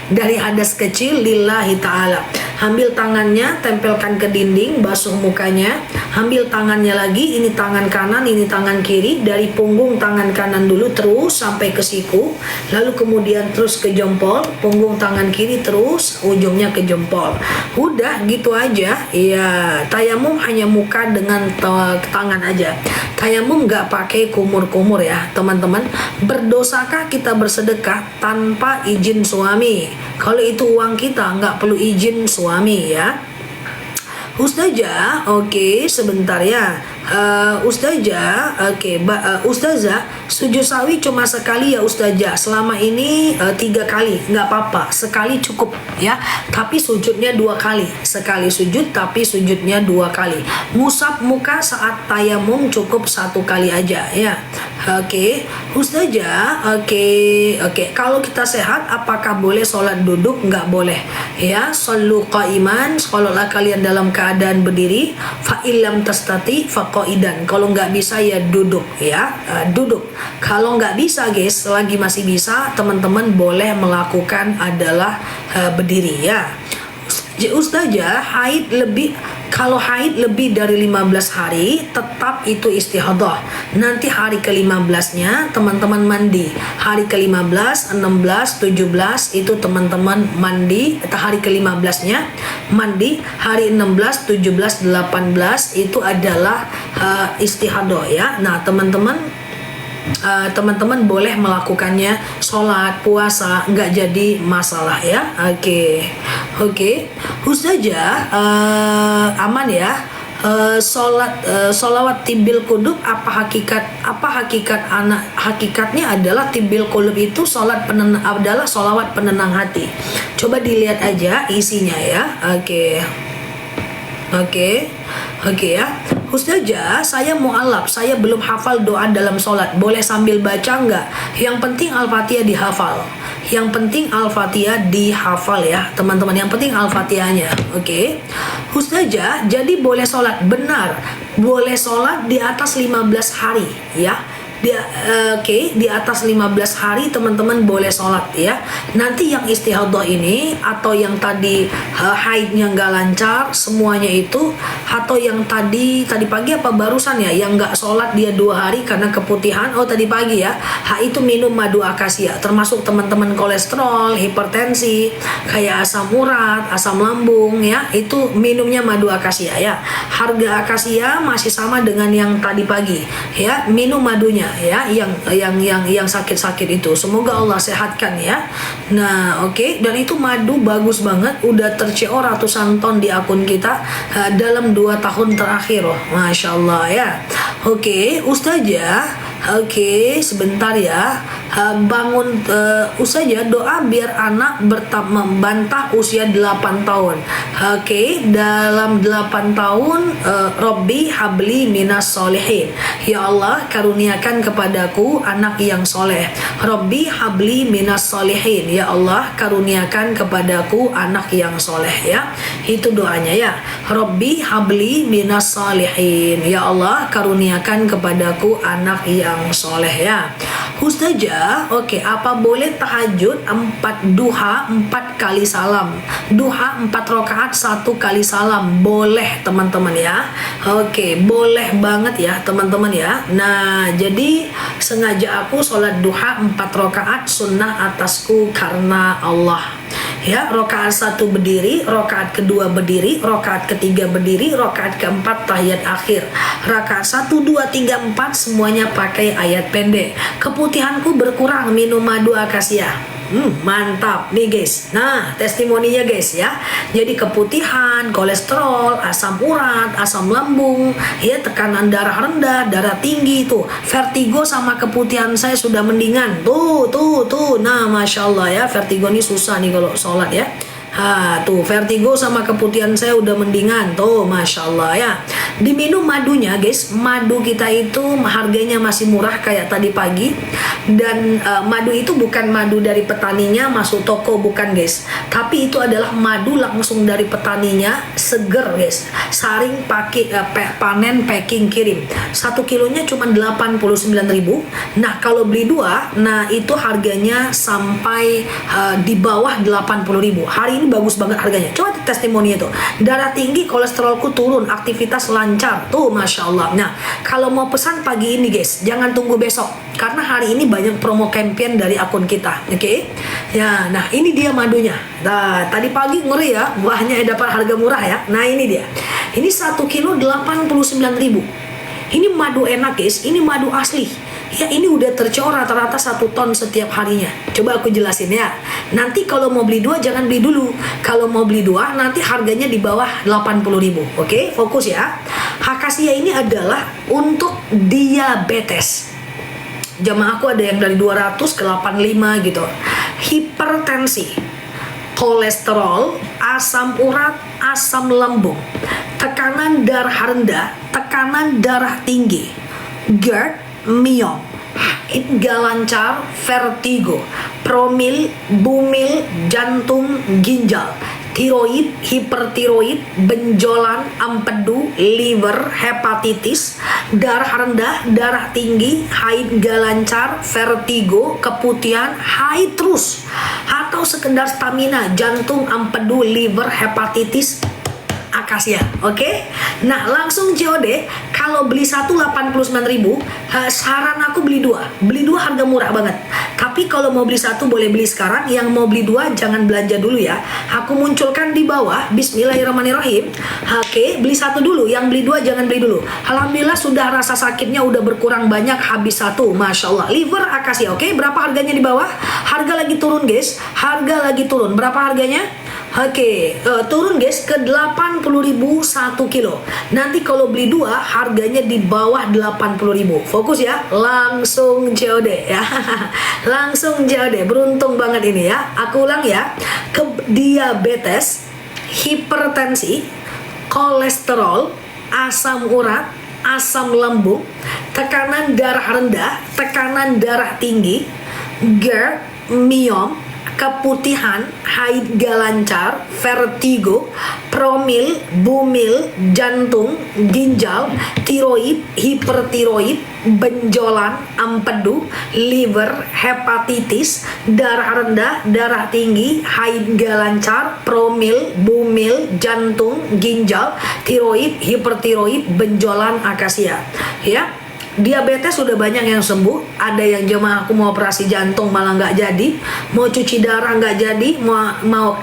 dari hadas kecil lillahi ta'ala. Ambil tangannya, tempelkan ke dinding, basuh mukanya. Ambil tangannya lagi, ini tangan kanan, ini tangan kiri. Dari punggung tangan kanan dulu terus sampai ke siku. Lalu kemudian terus ke jempol, punggung tangan kiri terus ujungnya ke jempol. Udah gitu aja. Iya, tayamum hanya muka dengan tangan aja. Tayamum nggak pakai kumur-kumur ya teman-teman. Berdosakah kita bersedekah tanpa izin suami? Kalau itu uang kita nggak perlu izin suami ya. Ustazah, oke, sebentar ya. Ustazah, oke, Ustazah, sujud sawi cuma sekali ya Ustazah. Selama ini 3 kali, nggak apa-apa, sekali cukup ya. Tapi sujudnya 2 kali, sekali sujud tapi sujudnya 2 kali. Musab muka saat tayamum cukup 1 kali aja ya. Oke, Ustazah, oke. Kalau kita sehat, apakah boleh sholat duduk? Nggak boleh ya. Sallu qaiman, sholatlah kalian dalam keadaan berdiri. Fa illam tastati fa qaidan, kalau nggak bisa ya duduk ya. Duduk. Kalau nggak bisa guys, selagi masih bisa, teman-teman boleh melakukan adalah berdiri ya. Ustazah, kalau haid lebih dari 15 hari tetap itu istihadah. Nanti hari ke-15-nya teman-teman mandi. Hari ke-15, 16, 17 itu teman-teman mandi. Hari ke-15-nya mandi. Hari 16, 17, 18 itu adalah istihadah ya. Nah, teman-teman boleh melakukannya, sholat, puasa, nggak jadi masalah ya. Oke. Ustazah, aman ya. Solawat tibil kudub apa hakikatnya adalah tibil kudub itu adalah solawat penenang hati. Coba dilihat aja isinya ya. Oke ya. Ustazah, saya mu'alaf, saya belum hafal doa dalam sholat. Boleh sambil baca nggak? Yang penting Al-Fatihah dihafal. Ya teman-teman. Yang penting Al-Fatihahnya. Oke. Ustazah, jadi boleh sholat. Benar. Boleh sholat di atas 15 hari ya. Di atas 15 hari teman-teman boleh sholat ya. Nanti yang istihadah ini atau yang tadi haidnya nggak lancar semuanya itu, atau yang tadi pagi apa barusan ya yang nggak sholat dia 2 hari karena keputihan, tadi pagi ya, itu minum madu akasia. Termasuk teman-teman kolesterol, hipertensi, kayak asam urat, asam lambung ya, itu minumnya madu akasia ya. Harga akasia masih sama dengan yang tadi pagi ya, minum madunya ya, yang sakit-sakit itu, semoga Allah sehatkan ya. Nah, oke. Dan itu madu bagus banget, udah terCO ratusan ton di akun kita dalam 2 tahun terakhir loh, Masya Allah ya. Oke, Ustazah, sebentar ya. Ustazah, doa biar anak membantah usia 8 tahun. Dalam 8 tahun, Robbi habli minas solihin, ya Allah karuniakan kepadaku anak yang soleh. Robbi habli minas solihin, ya Allah karuniakan kepadaku anak yang soleh ya. Itu doanya ya. Robbi habli minas solihin, ya Allah karuniakan kepadaku anak yang soleh ya. Ustazah, apa boleh tahajud 4 kali salam? Duha 4 rakaat 1 kali salam. Boleh teman-teman ya. Boleh banget ya teman-teman ya. Nah, jadi sengaja aku sholat duha 4 rakaat sunnah atasku karena Allah. Ya, rakaat 1 berdiri, rakaat kedua berdiri, rakaat ketiga berdiri, rakaat keempat tahiyat akhir. Rakaat 1, 2, 3, 4 semuanya pakai ayat pendek. Keputihanku berkurang minum madu akasia. Mantap nih guys. Nah, testimoninya guys ya. Jadi keputihan, kolesterol, asam urat, asam lambung, ya tekanan darah rendah, darah tinggi tuh, vertigo sama keputihan saya sudah mendingan. Tuh. Nah, masya Allah ya, vertigo ini susah nih kalau sholat ya. Tuh vertigo sama keputihan saya udah mendingan tuh, masya Allah ya. Diminum madunya guys. Madu kita itu harganya masih murah kayak tadi pagi. Dan madu itu bukan madu dari petaninya masuk toko, bukan guys. Tapi itu adalah madu langsung dari petaninya, seger guys. Saring pakai panen packing kirim. 1 kilonya cuma 89.000. Nah kalau beli 2, nah itu harganya sampai di bawah 80.000. Hari ini bagus banget harganya. Coba testimoni itu. Darah tinggi, kolesterolku turun, aktivitas lancar. Tuh masya Allah. Nah kalau mau pesan pagi ini guys, jangan tunggu besok. Karena hari ini banyak promo campaign dari akun kita. Oke? Ya, nah ini dia madunya. Nah, tadi pagi ngeri ya, buahnya dapat harga murah ya. Nah ini dia. Ini 1 kilo 89.000. Ini madu enak guys, ini madu asli. Ya ini udah tercor rata-rata 1 ton setiap harinya. Coba aku jelasin ya. Nanti kalau mau beli 2 jangan beli dulu. Kalau mau beli 2 nanti harganya di bawah 80.000. Oke, fokus ya. Akasia ini adalah untuk diabetes. Jamaahku ada yang dari 200 ke 85 gitu. Hipertensi, kolesterol, asam urat, asam lambung, tekanan darah rendah, tekanan darah tinggi, GERD, myom, gak lancar, vertigo, promil, bumil, jantung, ginjal, tiroid, hipertiroid, benjolan, empedu, liver, hepatitis, darah rendah, darah tinggi, haid gak lancar, vertigo, keputihan, haid terus, atau sekedar stamina, jantung, empedu, liver, hepatitis, akasia. Oke? Nah langsung COD. Kalau beli 1 89.000, saran aku beli 2. Beli 2 harga murah banget. Tapi kalau mau beli 1 boleh beli sekarang. Yang mau beli 2 jangan belanja dulu ya. Aku munculkan di bawah. Bismillahirrahmanirrahim. Oke, beli 1 dulu. Yang beli 2 jangan beli dulu. Alhamdulillah sudah rasa sakitnya udah berkurang banyak, habis 1. Masya Allah. Liver akasia. Oke, berapa harganya di bawah? Harga lagi turun guys. Harga lagi turun. Berapa harganya? Oke, turun guys ke 80.000 1 kilo. Nanti kalau beli 2 harganya di bawah 80.000. Fokus ya, langsung COD ya. Langsung COD. Beruntung banget ini ya. Aku ulang ya. Diabetes, hipertensi, kolesterol, asam urat, asam lambung, tekanan darah rendah, tekanan darah tinggi, GERD, myom, keputihan, haid gak lancar, vertigo, promil, bumil, jantung, ginjal, tiroid, hipertiroid, benjolan, empedu, liver, hepatitis, darah rendah, darah tinggi, haid gak lancar, promil, bumil, jantung, ginjal, tiroid, hipertiroid, benjolan, akasia. Ya. Diabetes sudah banyak yang sembuh. Ada yang jemaah aku mau operasi jantung malah nggak jadi, mau cuci darah nggak jadi, mau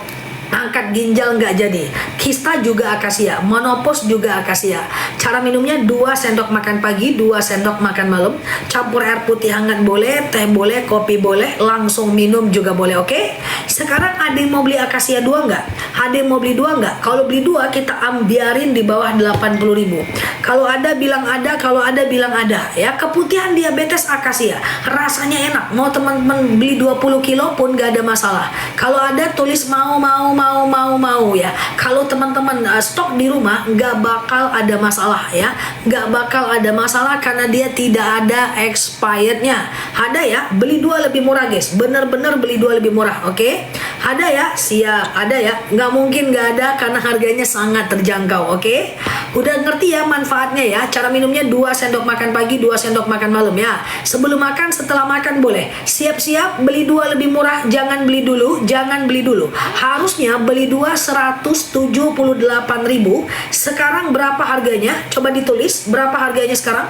angkat ginjal nggak jadi. Kista juga akasia, menopause juga akasia. Cara minumnya 2 sendok makan pagi, 2 sendok makan malam. Campur air putih hangat boleh, teh boleh, kopi boleh, langsung minum juga boleh. Oke? Sekarang ada yang mau beli akasia 2 nggak? Ada yang mau beli 2 nggak? Kalau beli 2 kita biarin di bawah 80.000. Kalau ada bilang ada, kalau ada bilang ada. Ya, keputihan diabetes akasia. Rasanya enak. Mau teman-teman beli 20 kilo pun nggak ada masalah. Kalau ada tulis mau ya. Kalau teman-teman stok di rumah nggak bakal ada masalah ya. Nggak bakal ada masalah karena dia tidak ada expirednya. Ada ya, beli 2 lebih murah guys. Bener-bener beli 2 lebih murah. Oke? Ada ya, siap. Ada ya. Nggak mungkin nggak ada karena harganya sangat terjangkau. Oke? Udah ngerti ya manfaatnya ya. Cara minumnya 2 sendok makan pagi, 2 sendok makan malam ya. Sebelum makan, setelah makan boleh. Siap-siap beli 2 lebih murah. Jangan beli dulu, jangan beli dulu. Harusnya beli 2 178.000. Sekarang berapa harganya? Coba ditulis berapa harganya sekarang.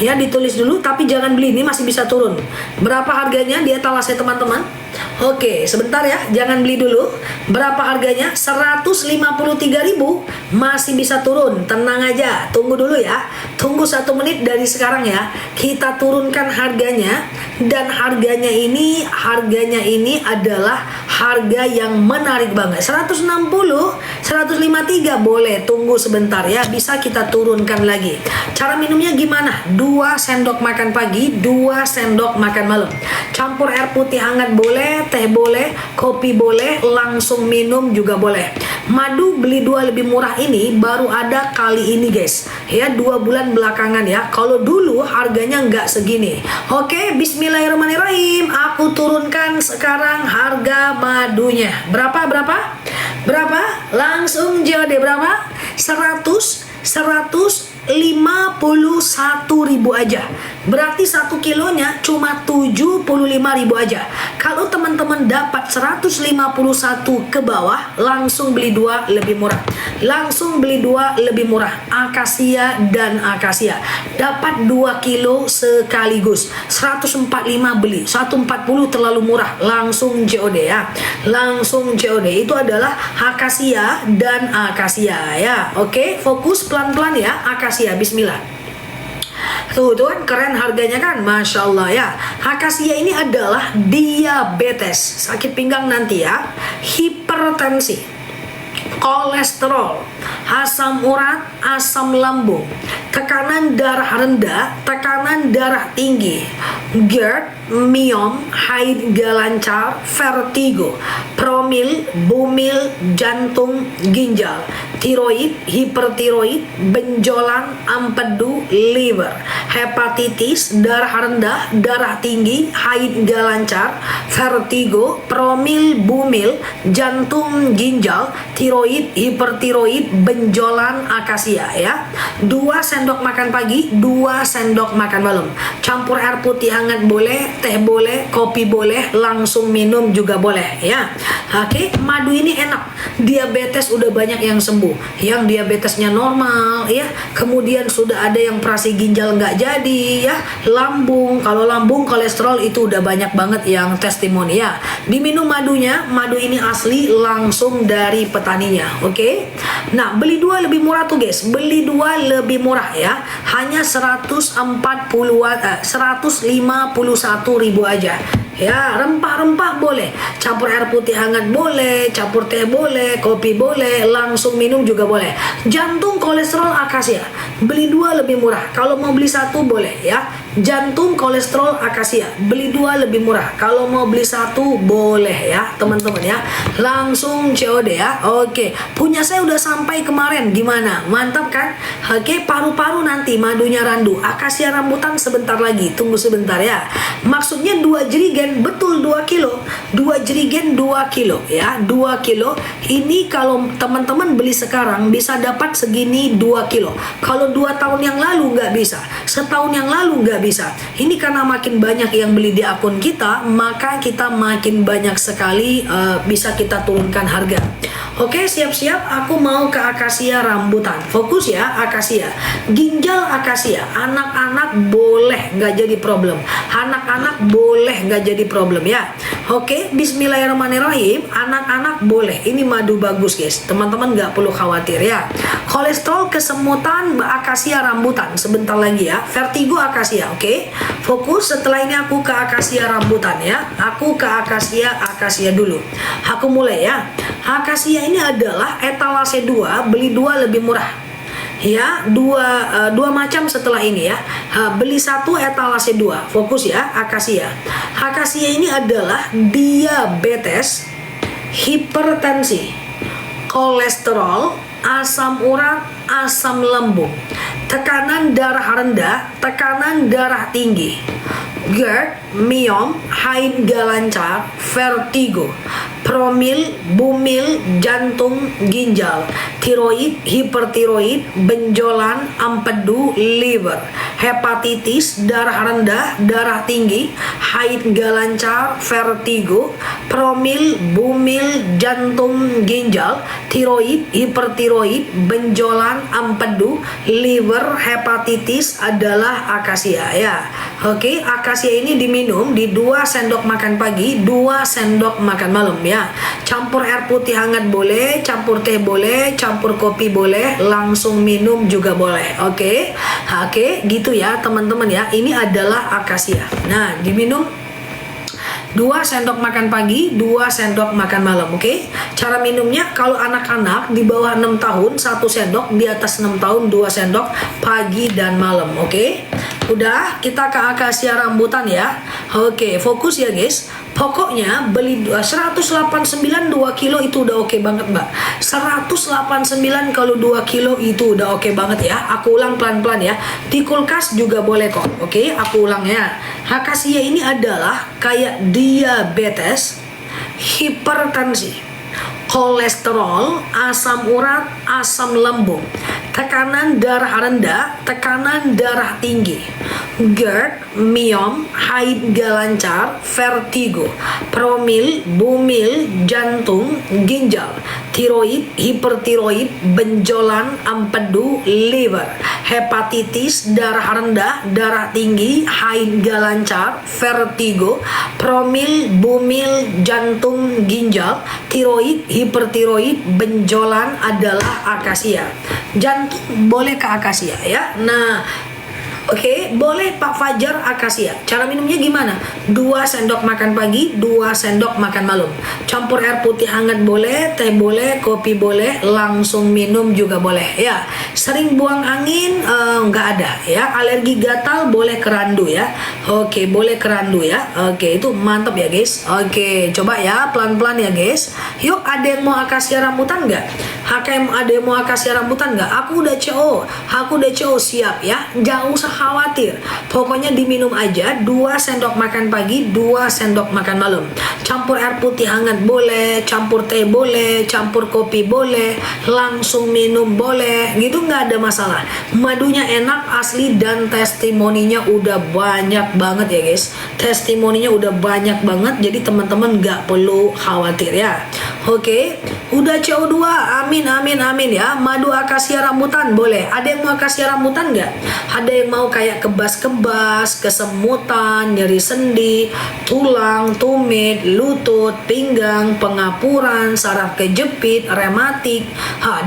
Ya, ditulis dulu tapi jangan beli, ini masih bisa turun. Berapa harganya di etalase teman-teman? Oke, sebentar ya, jangan beli dulu. Berapa harganya? 153.000. Masih bisa turun, tenang aja. Tunggu dulu ya. Tunggu 1 menit dari sekarang ya. Kita turunkan harganya, dan harganya ini adalah harga yang menarik banget. 160, 153 boleh, tunggu sebentar ya, bisa kita turunkan lagi. Cara minumnya gimana? 2 sendok makan pagi, 2 sendok makan malam. Campur air putih hangat boleh, teh boleh, kopi boleh, langsung minum juga boleh. Madu beli 2 lebih murah ini baru ada kali ini guys ya, 2 bulan belakangan ya. Kalau dulu harganya nggak segini. Oke, bismillahirrahmanirrahim. Aku turunkan sekarang harga madunya. Berapa? Langsung JOD berapa? 151.000 aja. Berarti 1 kilonya cuma 75.000 aja. Kalau teman-teman dapat 151 ke bawah, langsung beli 2 lebih murah. Akasia dan akasia. Dapat 2 kilo sekaligus. 145 beli. 140 terlalu murah. Langsung COD ya. Itu adalah akasia dan akasia ya. Oke, fokus pelan-pelan ya. Akasia, bismillah. Tuh kan keren harganya kan, Masya Allah ya. Akasia ini adalah diabetes, sakit pinggang nanti ya, hipertensi, kolesterol, asam urat, asam lambung, tekanan darah rendah, tekanan darah tinggi, GERD, miom, haid gak lancar, vertigo, promil, bumil, jantung, ginjal, tiroid, hipertiroid, benjolan, empedu, liver, hepatitis, darah rendah, darah tinggi, haid gak lancar, vertigo, promil, bumil, jantung, ginjal, tiroid, hipertiroid, benjolan, akasia ya. 2 sendok makan pagi, 2 sendok makan malam. Campur air putih hangat boleh, teh boleh, kopi boleh, langsung minum juga boleh ya. Oke, madu ini enak. Diabetes udah banyak yang sembuh, yang diabetesnya normal ya. Kemudian sudah ada yang operasi ginjal nggak jadi ya. Lambung, kalau lambung, kolesterol itu udah banyak banget yang testimoni ya. Diminum madunya, madu ini asli langsung dari petaninya. Oke. Nah, beli 2 lebih murah tuh guys. Beli 2 lebih murah ya. Hanya 151.000 aja. Ya, rempah-rempah boleh, campur air putih hangat boleh, campur teh boleh, kopi boleh, langsung minum juga boleh. Jantung, kolesterol, akasia, beli 2 lebih murah. Kalau mau beli 1 boleh ya. Jantung, kolesterol, akasia, beli 2 lebih murah. Kalau mau beli 1 boleh ya teman-teman ya. Langsung COD ya. Oke, punya saya udah sampai kemarin, gimana? Mantap kan? Oke, paru-paru nanti madunya randu, akasia rambutan sebentar lagi, tunggu sebentar ya. Maksudnya 2 jerigen, betul 2 kilo. 2 jerigen 2 kilo ya. 2 kilo ini kalau teman-teman beli sekarang bisa dapat segini 2 kilo. Kalau 2 tahun yang lalu nggak bisa, setahun yang lalu nggak bisa. Ini karena makin banyak yang beli di akun kita, maka kita makin banyak sekali bisa kita turunkan harga. Oke, siap-siap, aku mau ke akasia rambutan. Fokus ya, akasia. Ginjal akasia, anak-anak boleh nggak jadi problem. Anak-anak boleh nggak jadi problem ya. Oke, bismillahirrahmanirrahim. Anak-anak boleh. Ini madu bagus guys, teman-teman nggak perlu khawatir ya. Kolesterol, kesemutan, akasia rambutan sebentar lagi ya. Vertigo, akasia. Oke, fokus. Setelah ini aku ke akasia rambutan ya. Aku ke akasia dulu. Aku mulai ya. Akasia ini adalah etalase 2, beli 2 lebih murah ya. Dua macam setelah ini ya. Beli 1 etalase 2. Fokus ya, akasia. Akasia ini adalah diabetes, hipertensi, kolesterol, asam urat, asam lambung, tekanan darah rendah, tekanan darah tinggi, GERD, miom, haid gak lancar, vertigo, promil, bumil, jantung, ginjal, tiroid, hipertiroid, benjolan, empedu, liver, hepatitis, darah rendah, darah tinggi, haid gak lancar, vertigo, promil, bumil, jantung, ginjal, tiroid, hipertiroid, benjolan, empedu, liver, hepatitis adalah akasia ya. Oke, akasia akasia ini diminum di 2 sendok makan pagi, 2 sendok makan malam ya. Campur air putih hangat boleh, campur teh boleh, campur kopi boleh, langsung minum juga boleh. Oke. Oke, gitu ya teman-teman ya. Ini adalah akasia. Nah, diminum 2 sendok makan pagi, 2 sendok makan malam, oke? Cara minumnya, kalau anak-anak di bawah 6 tahun, 1 sendok, di atas 6 tahun, 2 sendok, pagi dan malam, oke? Udah, kita ke akasia rambutan ya. Oke, fokus ya guys. Pokoknya beli 189 2 kilo itu udah oke banget mbak. 189 kalau 2 kilo itu udah oke banget ya. Aku ulang pelan-pelan ya. Di kulkas juga boleh kok. Oke, aku ulang ya. Akasia ini adalah kayak diabetes, hipertensi, kolesterol, asam urat, asam lambung, tekanan darah rendah, tekanan darah tinggi, GERD, myom, haid gak lancar, vertigo, promil, bumil, jantung, ginjal, tiroid, hipertiroid, benjolan, empedu, liver, hepatitis, darah rendah, darah tinggi, haid gak lancar, vertigo, promil, bumil, jantung, ginjal, tiroid, hipertiroid, benjolan adalah akasia. Jantung boleh ke akasia ya. Nah, oke, boleh Pak Fajar akasia. Cara minumnya gimana? 2 sendok makan pagi, 2 sendok makan malam. Campur air putih hangat boleh, teh boleh, kopi boleh, langsung minum juga boleh ya. Sering buang angin nggak ada ya. Alergi gatal boleh kerandu ya. Oke, boleh kerandu ya. Oke, itu mantap ya guys. Oke, coba ya pelan-pelan ya guys. Yuk, ada yang mau akasia rambutan nggak? Ada yang mau akasia rambutan nggak? Aku udah CO, siap ya. Jangan usah khawatir, pokoknya diminum aja. 2 sendok makan pagi, 2 sendok makan malam. Campur air putih hangat boleh, campur teh boleh, campur kopi boleh, langsung minum boleh, gitu nggak ada masalah. Madunya enak asli dan testimoninya udah banyak banget ya guys. Testimoninya udah banyak banget, jadi teman-teman nggak perlu khawatir ya. Oke, udah CO2, amin ya. Madu akasia rambutan boleh. Ada yang mau akasia rambutan nggak? Ada yang mau kayak kebas-kebas, kesemutan, nyeri sendi, tulang, tumit, lutut, pinggang, pengapuran, saraf kejepit, rematik.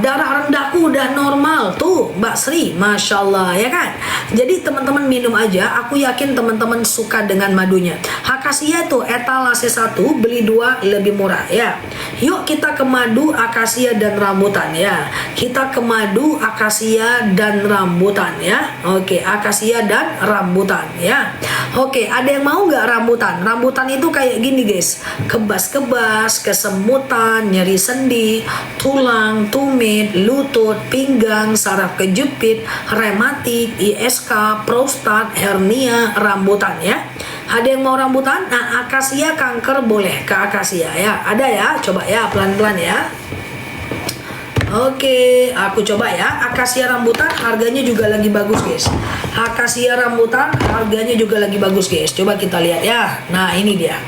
Darah rendahku udah normal tuh Mbak Sri, Masya Allah ya kan. Jadi teman-teman minum aja. Aku yakin teman-teman suka dengan madunya. Akasia tuh etalase 1 beli 2 lebih murah ya. Yuk kita ke madu, akasia dan rambutan ya. Kita ke madu, akasia dan rambutan ya. Oke, akasia dan rambutan ya. Oke, ada yang mau nggak rambutan? Rambutan itu kayak gini guys. Kebas-kebas, kesemutan, nyeri sendi, tulang, tumit, lutut, pinggang, saraf kejepit, rematik, ISK, prostat, hernia, rambutan ya. Ada yang mau rambutan? Nah, akasia kanker boleh ke akasia ya. Ada ya, coba ya pelan-pelan ya. Oke, aku coba ya. Akasia rambutan harganya juga lagi bagus guys. Akasia rambutan harganya juga lagi bagus guys. Coba kita lihat ya. Nah, ini dia.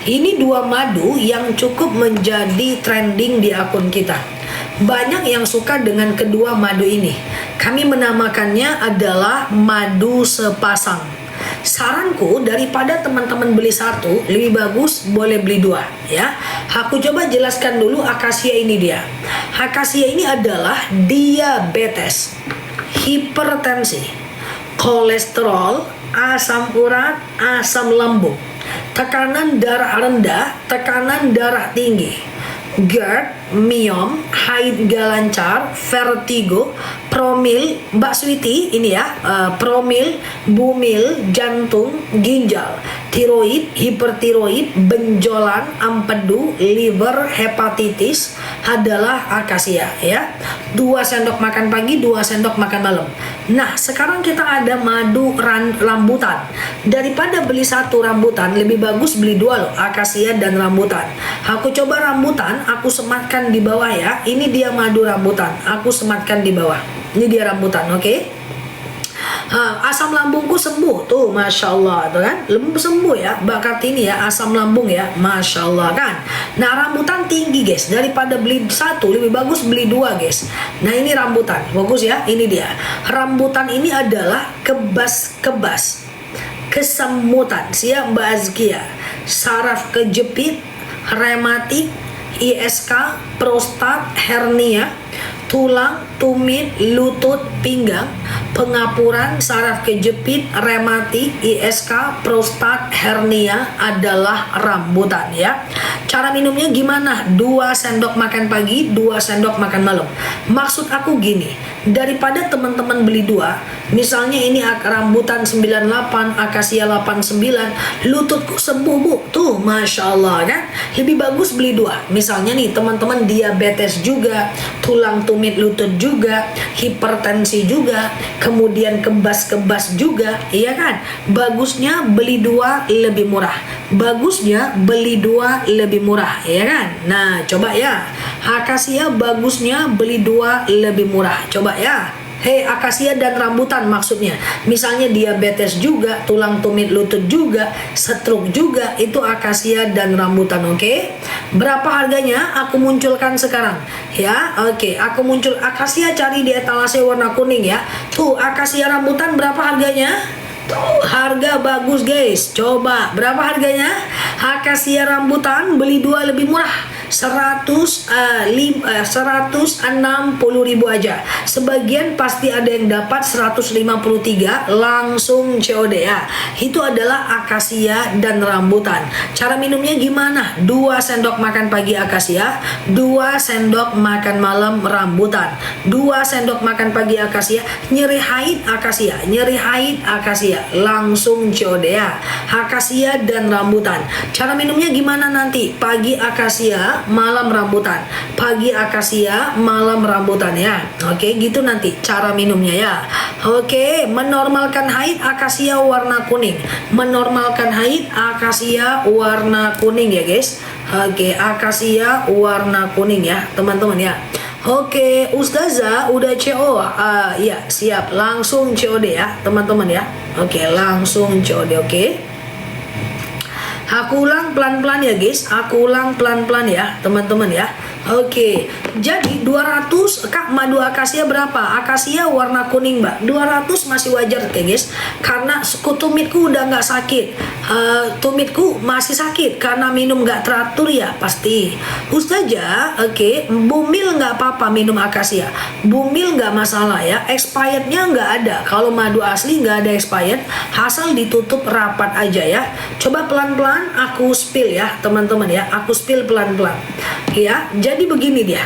Ini 2 madu yang cukup menjadi trending di akun kita. Banyak yang suka dengan kedua madu ini. Kami menamakannya adalah madu sepasang. Saranku, daripada teman-teman beli 1, lebih bagus boleh beli 2 ya. Aku coba jelaskan dulu akasia ini dia. Akasia ini adalah diabetes, hipertensi, kolesterol, asam urat, asam lambung, tekanan darah rendah, tekanan darah tinggi, GERD, myom, haid gak lancar, vertigo, promil, Mbak Switi ini ya, promil, bumil, jantung, ginjal, tiroid, hipertiroid, benjolan, empedu, liver, hepatitis adalah akasia ya. 2 sendok makan pagi, 2 sendok makan malam. Nah, sekarang kita ada madu rambutan. Daripada beli 1 rambutan, lebih bagus beli 2 loh, akasia dan rambutan. Aku coba rambutan, aku sematkan di bawah ya. Ini dia madu rambutan, aku sematkan di bawah. Ini dia rambutan, oke? Asam lambungku sembuh tuh, Masya Allah tuh kan, sembuh ya Mbak Kartini ya, asam lambung ya, Masya Allah kan. Nah, rambutan tinggi guys, daripada beli 1 lebih bagus beli 2 guys. Nah, ini rambutan, fokus ya, ini dia. Rambutan ini adalah kebas-kebas, kesemutan, siap Mbak Azkia, saraf kejepit, rematik, ISK, prostat, hernia, tulang, tumit, lutut, pinggang, pengapuran, saraf kejepit, rematik, ISK, prostat, hernia adalah rambutan ya. Cara minumnya gimana? 2 sendok makan pagi, 2 sendok makan malam. Maksud aku gini, daripada teman-teman beli 2, misalnya ini rambutan 98, akasia 89, lututku sembuh Bu, tuh Masya Allah kan. Lebih bagus beli 2. Misalnya nih teman-teman diabetes juga, tulang tumit lutut juga, hipertensi juga, kemudian kebas-kebas juga, iya kan? Bagusnya beli 2 lebih murah. Bagusnya beli 2 lebih murah, ya kan? Nah, coba ya. Akasia bagusnya beli 2 lebih murah. Coba ya. Hei, akasia dan rambutan maksudnya. Misalnya diabetes juga, tulang tumit lutut juga, stroke juga, itu akasia dan rambutan, oke? Berapa harganya? Aku munculkan sekarang. Ya, oke. Aku muncul akasia, cari di etalase warna kuning ya. Tuh, akasia rambutan berapa harganya? Tuh, harga bagus guys. Coba, berapa harganya? Akasia rambutan beli 2 lebih murah. 160.000 aja. Sebagian pasti ada yang dapat 153 langsung COD ya. Itu adalah akasia dan rambutan. Cara minumnya gimana? 2 sendok makan pagi akasia, 2 sendok makan malam rambutan. 2 sendok makan pagi akasia, nyeri haid akasia, nyeri haid akasia, langsung COD ya. Akasia dan rambutan. Cara minumnya gimana nanti? Pagi akasia, malam rambutan. Pagi akasia, malam rambutan ya. Oke, gitu nanti cara minumnya ya. Oke, menormalkan haid akasia warna kuning. Menormalkan haid akasia warna kuning ya guys. Oke, akasia warna kuning ya teman-teman ya. Oke, Ustazah udah CO. Ya, siap. Langsung COD ya teman-teman ya. Oke, langsung COD, oke. Aku ulang pelan-pelan ya guys. Aku ulang pelan-pelan ya teman-teman ya. Oke, jadi 200 Kak, madu akasia berapa? Akasia warna kuning Mbak, 200 masih wajar ya guys. Karena tumitku udah nggak sakit, tumitku masih sakit karena minum nggak teratur ya pasti. Ustazah, oke, bumil nggak apa-apa minum akasia. Bumil nggak masalah ya, expirednya nggak ada. Kalau madu asli nggak ada expired, asal ditutup rapat aja ya. Coba pelan-pelan aku spill ya teman-teman ya. Aku spill pelan-pelan ya. Jadi begini dia,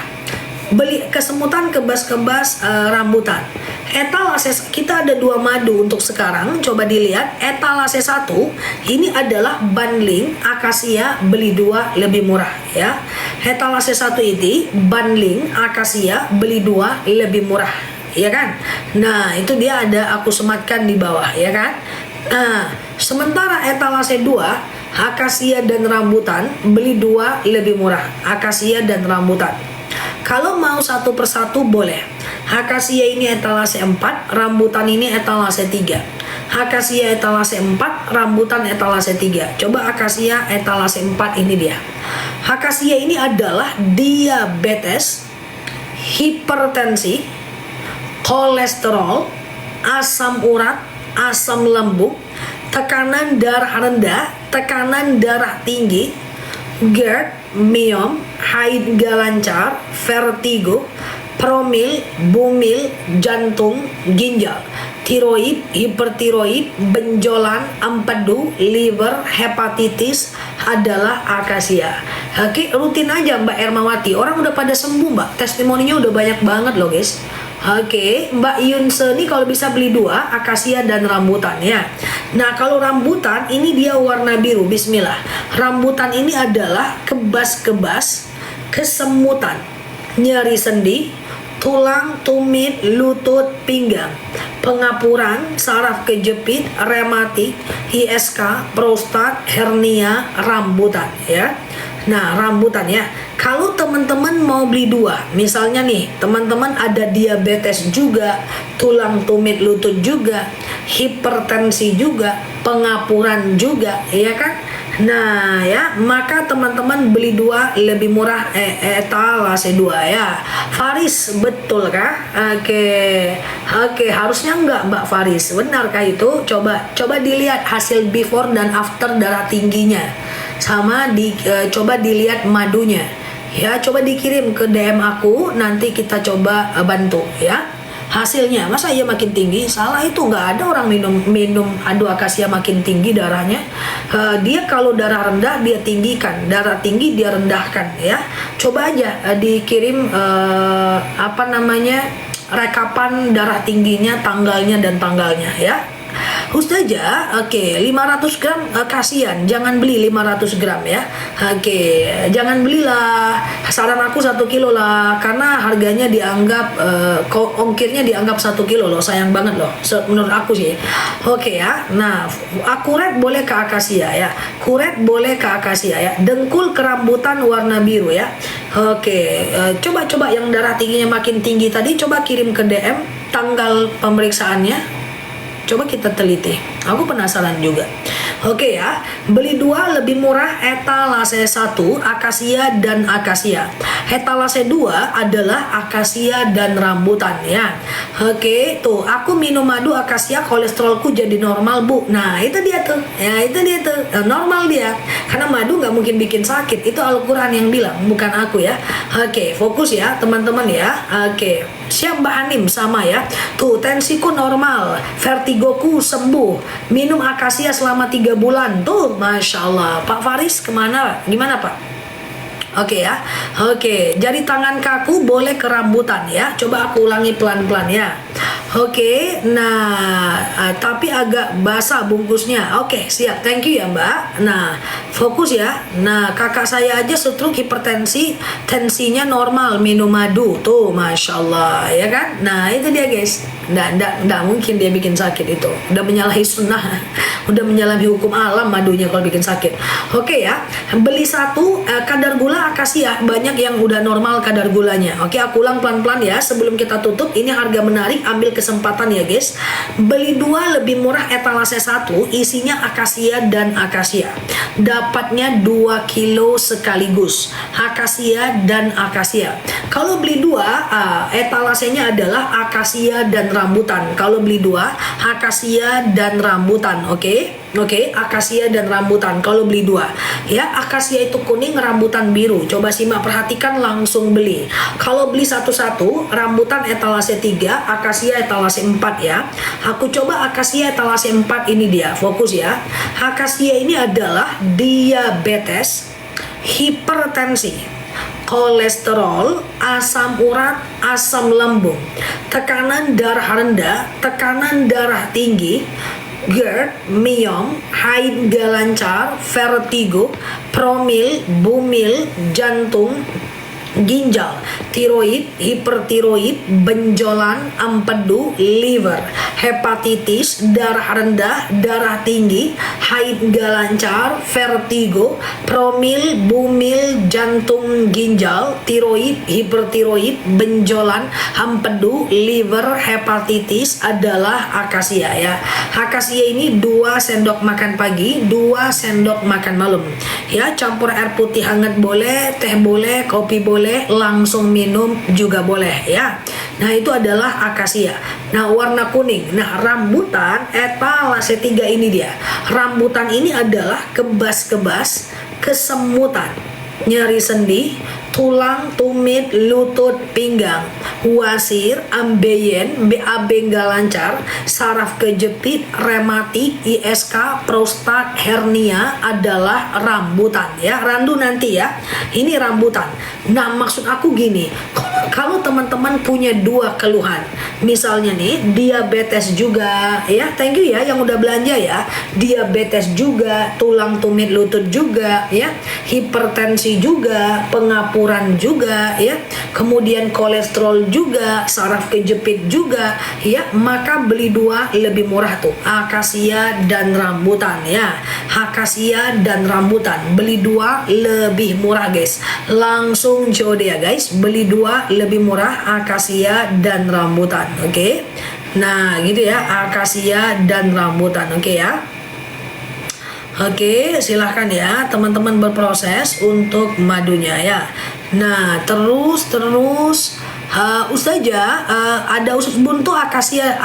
beli kesemutan, kebas-kebas, rambutan. Etalase kita ada 2 madu untuk sekarang. Coba dilihat etalase 1 ini adalah bundling akasia beli 2 lebih murah ya. Etalase 1 ini bundling akasia beli 2 lebih murah ya kan. Nah, itu dia ada aku sematkan di bawah ya kan. Nah, sementara etalase 2 akasia dan rambutan beli 2 lebih murah. Akasia dan rambutan. Kalau mau satu persatu boleh. Akasia ini etalase 4, rambutan ini etalase 3. Akasia etalase 4, rambutan etalase 3. Coba akasia etalase 4 ini dia. Akasia ini adalah diabetes, hipertensi, kolesterol, asam urat, asam lambung, tekanan darah rendah, tekanan darah tinggi, GERD, myom, haid gak lancar, vertigo, promil, bumil, jantung, ginjal, tiroid, hipertiroid, benjolan, empedu, liver, hepatitis adalah akasia. Oke, rutin aja Mbak Ermawati. Orang udah pada sembuh Mbak. Testimoninya udah banyak banget loh guys. Oke, Mbak Yunse nih kalau bisa beli 2 akasia dan rambutan ya. Nah, kalau rambutan ini dia warna biru. Bismillah. Rambutan ini adalah kebas-kebas, kesemutan, nyeri sendi, tulang, tumit, lutut, pinggang, pengapuran, saraf kejepit, rematik, ISK, prostat, hernia, rambutan ya. Nah, rambutan ya. Kalau teman-teman mau beli 2, misalnya nih, teman-teman ada diabetes juga, tulang tumit lutut juga, hipertensi juga, pengapuran juga, ya kan? Nah ya, maka teman-teman beli dua lebih murah etalase dua ya. Faris, betul kah? Oke, harusnya enggak Mbak Faris. Benarkah itu? Coba dilihat hasil before dan after darah tingginya. Sama coba dilihat madunya. Ya, coba dikirim ke DM aku, nanti kita coba bantu ya. Hasilnya masa iya makin tinggi? Salah, itu nggak ada orang minum adu akasia makin tinggi darahnya. Dia kalau darah rendah dia tinggikan, darah tinggi dia rendahkan ya. Coba aja dikirim rekapan darah tingginya, tanggalnya dan tanggalnya ya. Ustazah, 500 gram kasihan, jangan beli 500 gram ya. Jangan belilah. Saran aku 1 kilo lah, karena harganya dianggap ongkirnya dianggap 1 kilo loh, sayang banget loh. Menurut aku sih. Ya. Nah, akurat boleh ke akasia ya. Kuret boleh ke akasia ya. Dengkul kerambutan warna biru ya. Coba yang darah tingginya makin tinggi tadi, coba kirim ke DM tanggal pemeriksaannya. Coba kita teliti. Aku penasaran juga. Ya, beli dua lebih murah etalase 1, akasia dan akasia. Etalase 2 adalah akasia dan rambutan ya. Tuh aku minum madu akasia, kolesterolku jadi normal Bu. Nah itu dia tuh. Ya itu dia tuh, normal dia. Karena madu nggak mungkin bikin sakit. Itu Al-Quran yang bilang, bukan aku ya. Fokus ya teman-teman ya. Siap Mbak Hanim, sama ya. Tuh tensiku normal, vertigoku sembuh, minum akasia selama 3 bulan. Tuh Masya Allah. Pak Faris kemana? Gimana Pak? Ya. Jari tangan kaku boleh ke rambutan ya. Coba aku ulangi pelan-pelan ya. Nah tapi agak basah bungkusnya. Siap, thank you ya Mbak. Nah fokus ya. Nah kakak saya aja stroke, hipertensi, tensinya normal, minum madu. Tuh Masya Allah ya kan. Nah itu dia guys. Nggak mungkin dia bikin sakit itu. Udah menyalahi sunnah. Udah menyalahi hukum alam madunya kalau bikin sakit. Ya. Beli 1 kadar gula akasia, banyak yang udah normal kadar gulanya. Aku ulang pelan-pelan ya sebelum kita tutup. Ini harga menarik, ambil kesempatan ya guys. Beli 2 lebih murah etalase 1, isinya akasia dan akasia. Dapatnya 2 kilo sekaligus, akasia dan akasia. Kalau beli 2, etalasenya adalah akasia dan rambutan. Kalau beli 2, akasia dan rambutan. Akasia dan rambutan kalau beli 2 ya. Akasia itu kuning, rambutan biru. Coba simak, perhatikan, langsung beli. Kalau beli satu-satu, rambutan etalase 3, akasia etalase 4 ya. Aku coba akasia etalase 4, ini dia, fokus ya. Akasia ini adalah diabetes, hipertensi, kolesterol, asam urat, asam lambung, tekanan darah rendah, tekanan darah tinggi, GERD, myom, haid gak lancar, vertigo, promil, bumil, jantung, ginjal, tiroid, hipertiroid, benjolan, empedu, liver, hepatitis, darah rendah, darah tinggi, haid gak lancar, vertigo, promil, bumil, jantung, ginjal, tiroid, hipertiroid, benjolan, empedu, liver, hepatitis adalah akasia ya. Akasia ini 2 sendok makan pagi, 2 sendok makan malam ya. Campur air putih hangat boleh, teh boleh, kopi boleh, langsung minum juga boleh ya. Nah itu adalah akasia. Nah warna kuning. Nah rambutan etalase 3 ini dia. Rambutan ini adalah kebas-kebas, kesemutan, nyeri sendi, tulang, tumit, lutut, pinggang, wasir, ambeien, BAB nggak lancar, saraf kejepit, rematik, ISK, prostat, hernia adalah rambutan ya. Randu nanti ya. Ini rambutan. Nah maksud aku gini, kalau teman-teman punya 2 keluhan, misalnya nih diabetes juga ya, thank you ya yang udah belanja ya, diabetes juga, tulang, tumit, lutut juga ya, hipertensi juga, pengapuran juga ya, kemudian kolesterol juga, saraf kejepit juga ya, maka beli 2 lebih murah tuh, akasia dan rambutan ya. Akasia dan rambutan, beli 2 lebih murah guys. Langsung COD ya guys, beli 2 lebih murah, akasia dan rambutan. Nah gitu ya, akasia dan rambutan. Ya. Oke, silahkan ya teman-teman berproses untuk madunya ya. Nah, terus Ustazah, ada usus buntu akasia.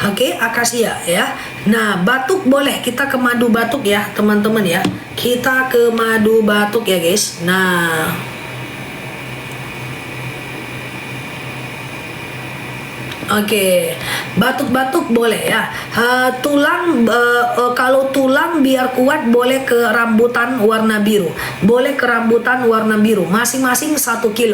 Oke, akasia ya. Nah, batuk boleh kita ke madu batuk ya, teman-teman ya. Kita ke madu batuk ya, guys. Nah, oke, batuk-batuk boleh ya. Kalau tulang biar kuat boleh ke rambutan warna biru. Boleh ke rambutan warna biru. Masing-masing 1 kilo.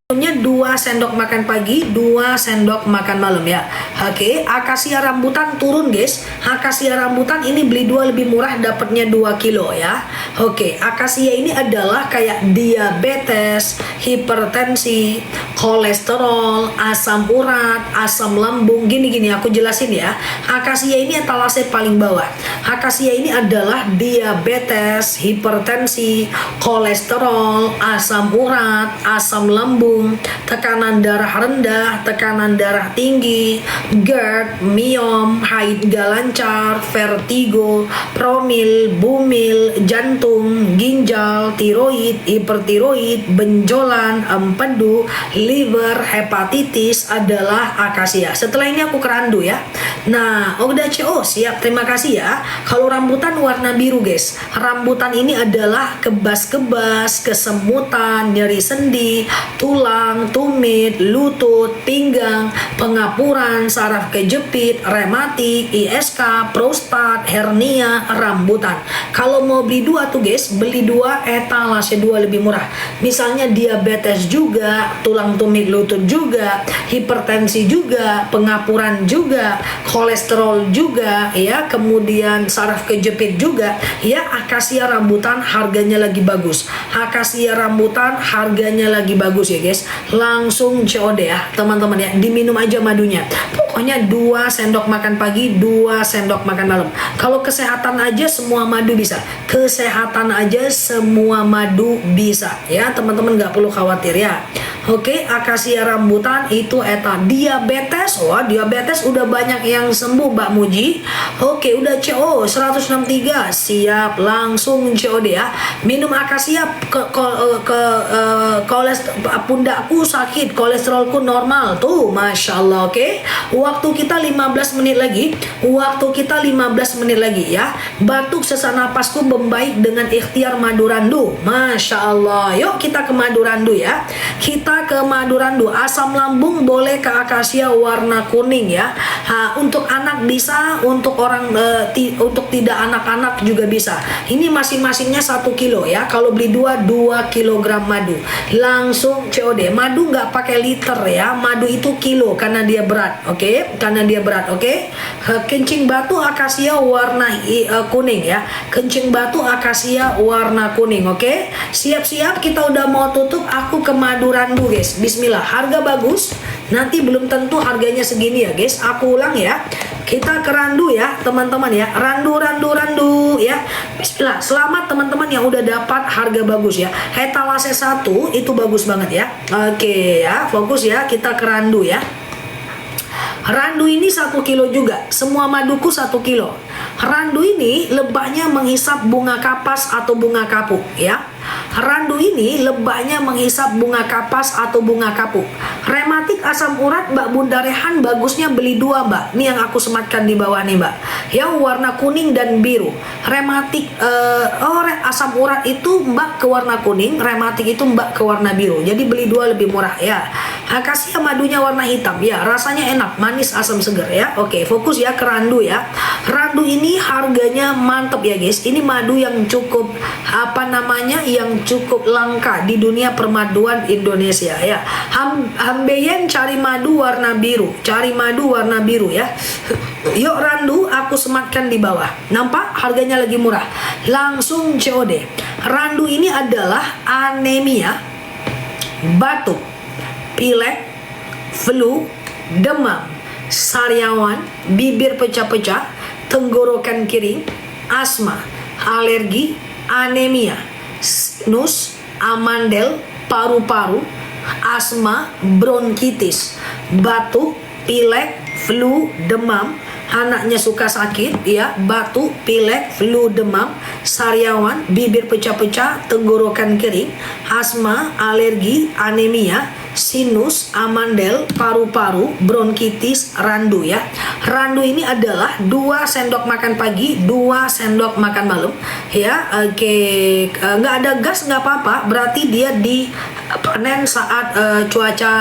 Minumnya 2 sendok makan pagi, 2 sendok makan malam ya. Oke, akasia rambutan turun guys. Akasia rambutan ini beli 2 lebih murah, dapatnya 2 kilo ya. Oke, akasia ini adalah kayak diabetes, hipertensi, kolesterol, asam urat, asam lambung. Gini aku jelasin ya. Akasia ini etalase paling bawah. Akasia ini adalah diabetes, hipertensi, kolesterol, asam urat, asam lambung, tekanan darah rendah, tekanan darah tinggi, GERD, miom, haid gak lancar, vertigo, promil, bumil, jantung, ginjal, tiroid, hipertiroid, benjolan, empedu, liver, hepatitis adalah akasia. Setelah ini aku kerandu ya. Nah, udah CO, siap, terima kasih ya. Kalau rambutan warna biru guys, rambutan ini adalah kebas-kebas, kesemutan, nyeri sendi, tulang, tumit, lutut, pinggang, pengapuran, saraf kejepit, rematik, ISK, prostat, hernia, rambutan. Kalau mau beli 2 tuh guys, beli 2 etalase 2 lebih murah. Misalnya diabetes juga, tulang tumit lutut juga, hipertensi juga, pengapuran juga, kolesterol juga ya, kemudian saraf kejepit juga ya. Akasia rambutan harganya lagi bagus. Akasia rambutan harganya lagi bagus ya guys. Langsung COD ya teman-teman ya, diminum aja madunya. Pokoknya 2 sendok makan pagi, 2 sendok makan malam. Kalau kesehatan aja semua madu bisa. Kesehatan aja semua madu bisa ya teman-teman, nggak perlu khawatir ya. Oke, akasia rambutan itu diabetes. Wah, diabetes udah banyak yang sembuh Mbak Muji. Oke, udah CO 163. Siap, langsung COD ya. Minum akasia pundakku sakit, kolesterolku normal. Tuh, Masya Allah. Oke. Waktu kita 15 menit lagi. Waktu kita 15 menit lagi ya. Batuk sesak napasku membaik dengan ikhtiar madu randu. Masya Allah. Yuk kita ke madu randu ya. Kita ke madu randu. Asam lambung boleh ke akasia warna kuning ya. Untuk anak bisa, untuk orang untuk tidak anak-anak juga bisa. Ini masing-masingnya 1 kilo ya. Kalau beli 2 kilogram madu. Langsung COD. Madu nggak pakai liter ya. Madu itu kilo karena dia berat. Oke? Karena dia berat. Oke? Kencing batu akasia warna kuning ya. Kencing batu akasia warna kuning. Oke? Siap-siap, kita udah mau tutup. Aku ke madu randu guys. Bismillah. Harga bagus. Nanti belum tentu harganya segini ya guys. Aku ulang ya. Kita ke randu ya teman-teman ya. Randu ya. Bismillah. Selamat teman-teman yang udah dapat harga bagus ya. Etalase 1 itu bagus banget ya. Oke ya. Fokus ya. Kita ke randu ya. Randu ini 1 kilo juga. Semua maduku 1 kilo. Randu ini lebahnya menghisap bunga kapas atau bunga kapuk ya. Randu ini lebahnya menghisap bunga kapas atau bunga kapuk. Rematik asam urat Mbak Bunda Rehan bagusnya beli 2 Mbak. Ini yang aku sematkan di bawah nih Mbak. Yang warna kuning dan biru. Rematik asam urat itu Mbak ke warna kuning, rematik itu Mbak ke warna biru. Jadi beli 2 lebih murah ya. Akasia madunya warna hitam ya. Rasanya enak, manis, asam segar ya. Oke, fokus ya ke randu ya. Randu ini harganya mantep ya guys. Ini madu yang cukup yang cukup langka di dunia permaduan Indonesia ya. Hambeyen cari madu warna biru. Cari madu warna biru ya. Yuk randu aku sematkan di bawah. Nampak harganya lagi murah. Langsung COD. Randu ini adalah anemia, batuk, pilek, flu, demam, sariawan, bibir pecah-pecah, tenggorokan kering, asma, alergi, anemia, sinus, amandel, paru-paru, asma, bronkitis, batuk, pilek, flu, demam, anaknya suka sakit ya, batuk, pilek, flu, demam, sariawan, bibir pecah-pecah, tenggorokan kering, asma, alergi, anemia, sinus, amandel, paru-paru, bronkitis, randu ya. Randu ini adalah 2 sendok makan pagi, 2 sendok makan malam ya. Oke, nggak ada gas nggak apa-apa, berarti dia dipanen saat cuaca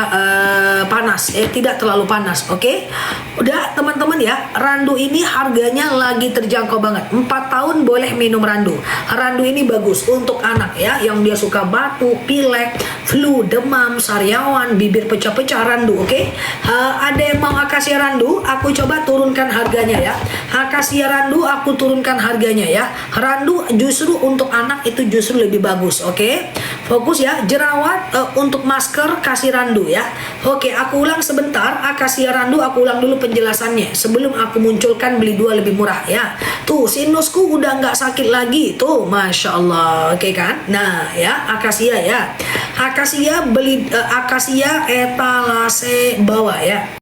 panas, tidak terlalu panas. Oke, udah teman-teman ya, randu ini harganya lagi terjangkau banget. 4 tahun boleh minum randu. Randu ini bagus untuk anak ya, yang dia suka batuk, pilek, flu, demam, sariawan, bibir pecah-pecah, randu. Oke, ada yang mau akasia randu? Aku coba turunkan harganya ya. Akasia randu aku turunkan harganya ya. Randu justru untuk anak itu justru lebih bagus. Oke, fokus ya. Jerawat untuk masker kasih randu ya. Oke, aku ulang sebentar. Akasia randu aku ulang dulu penjelasannya sebelum aku munculkan beli 2 lebih murah ya. Tuh, sinusku udah nggak sakit lagi tuh, masya Allah. Oke kan? Nah ya, akasia ya. Akasia beli akasia etalase bawah ya.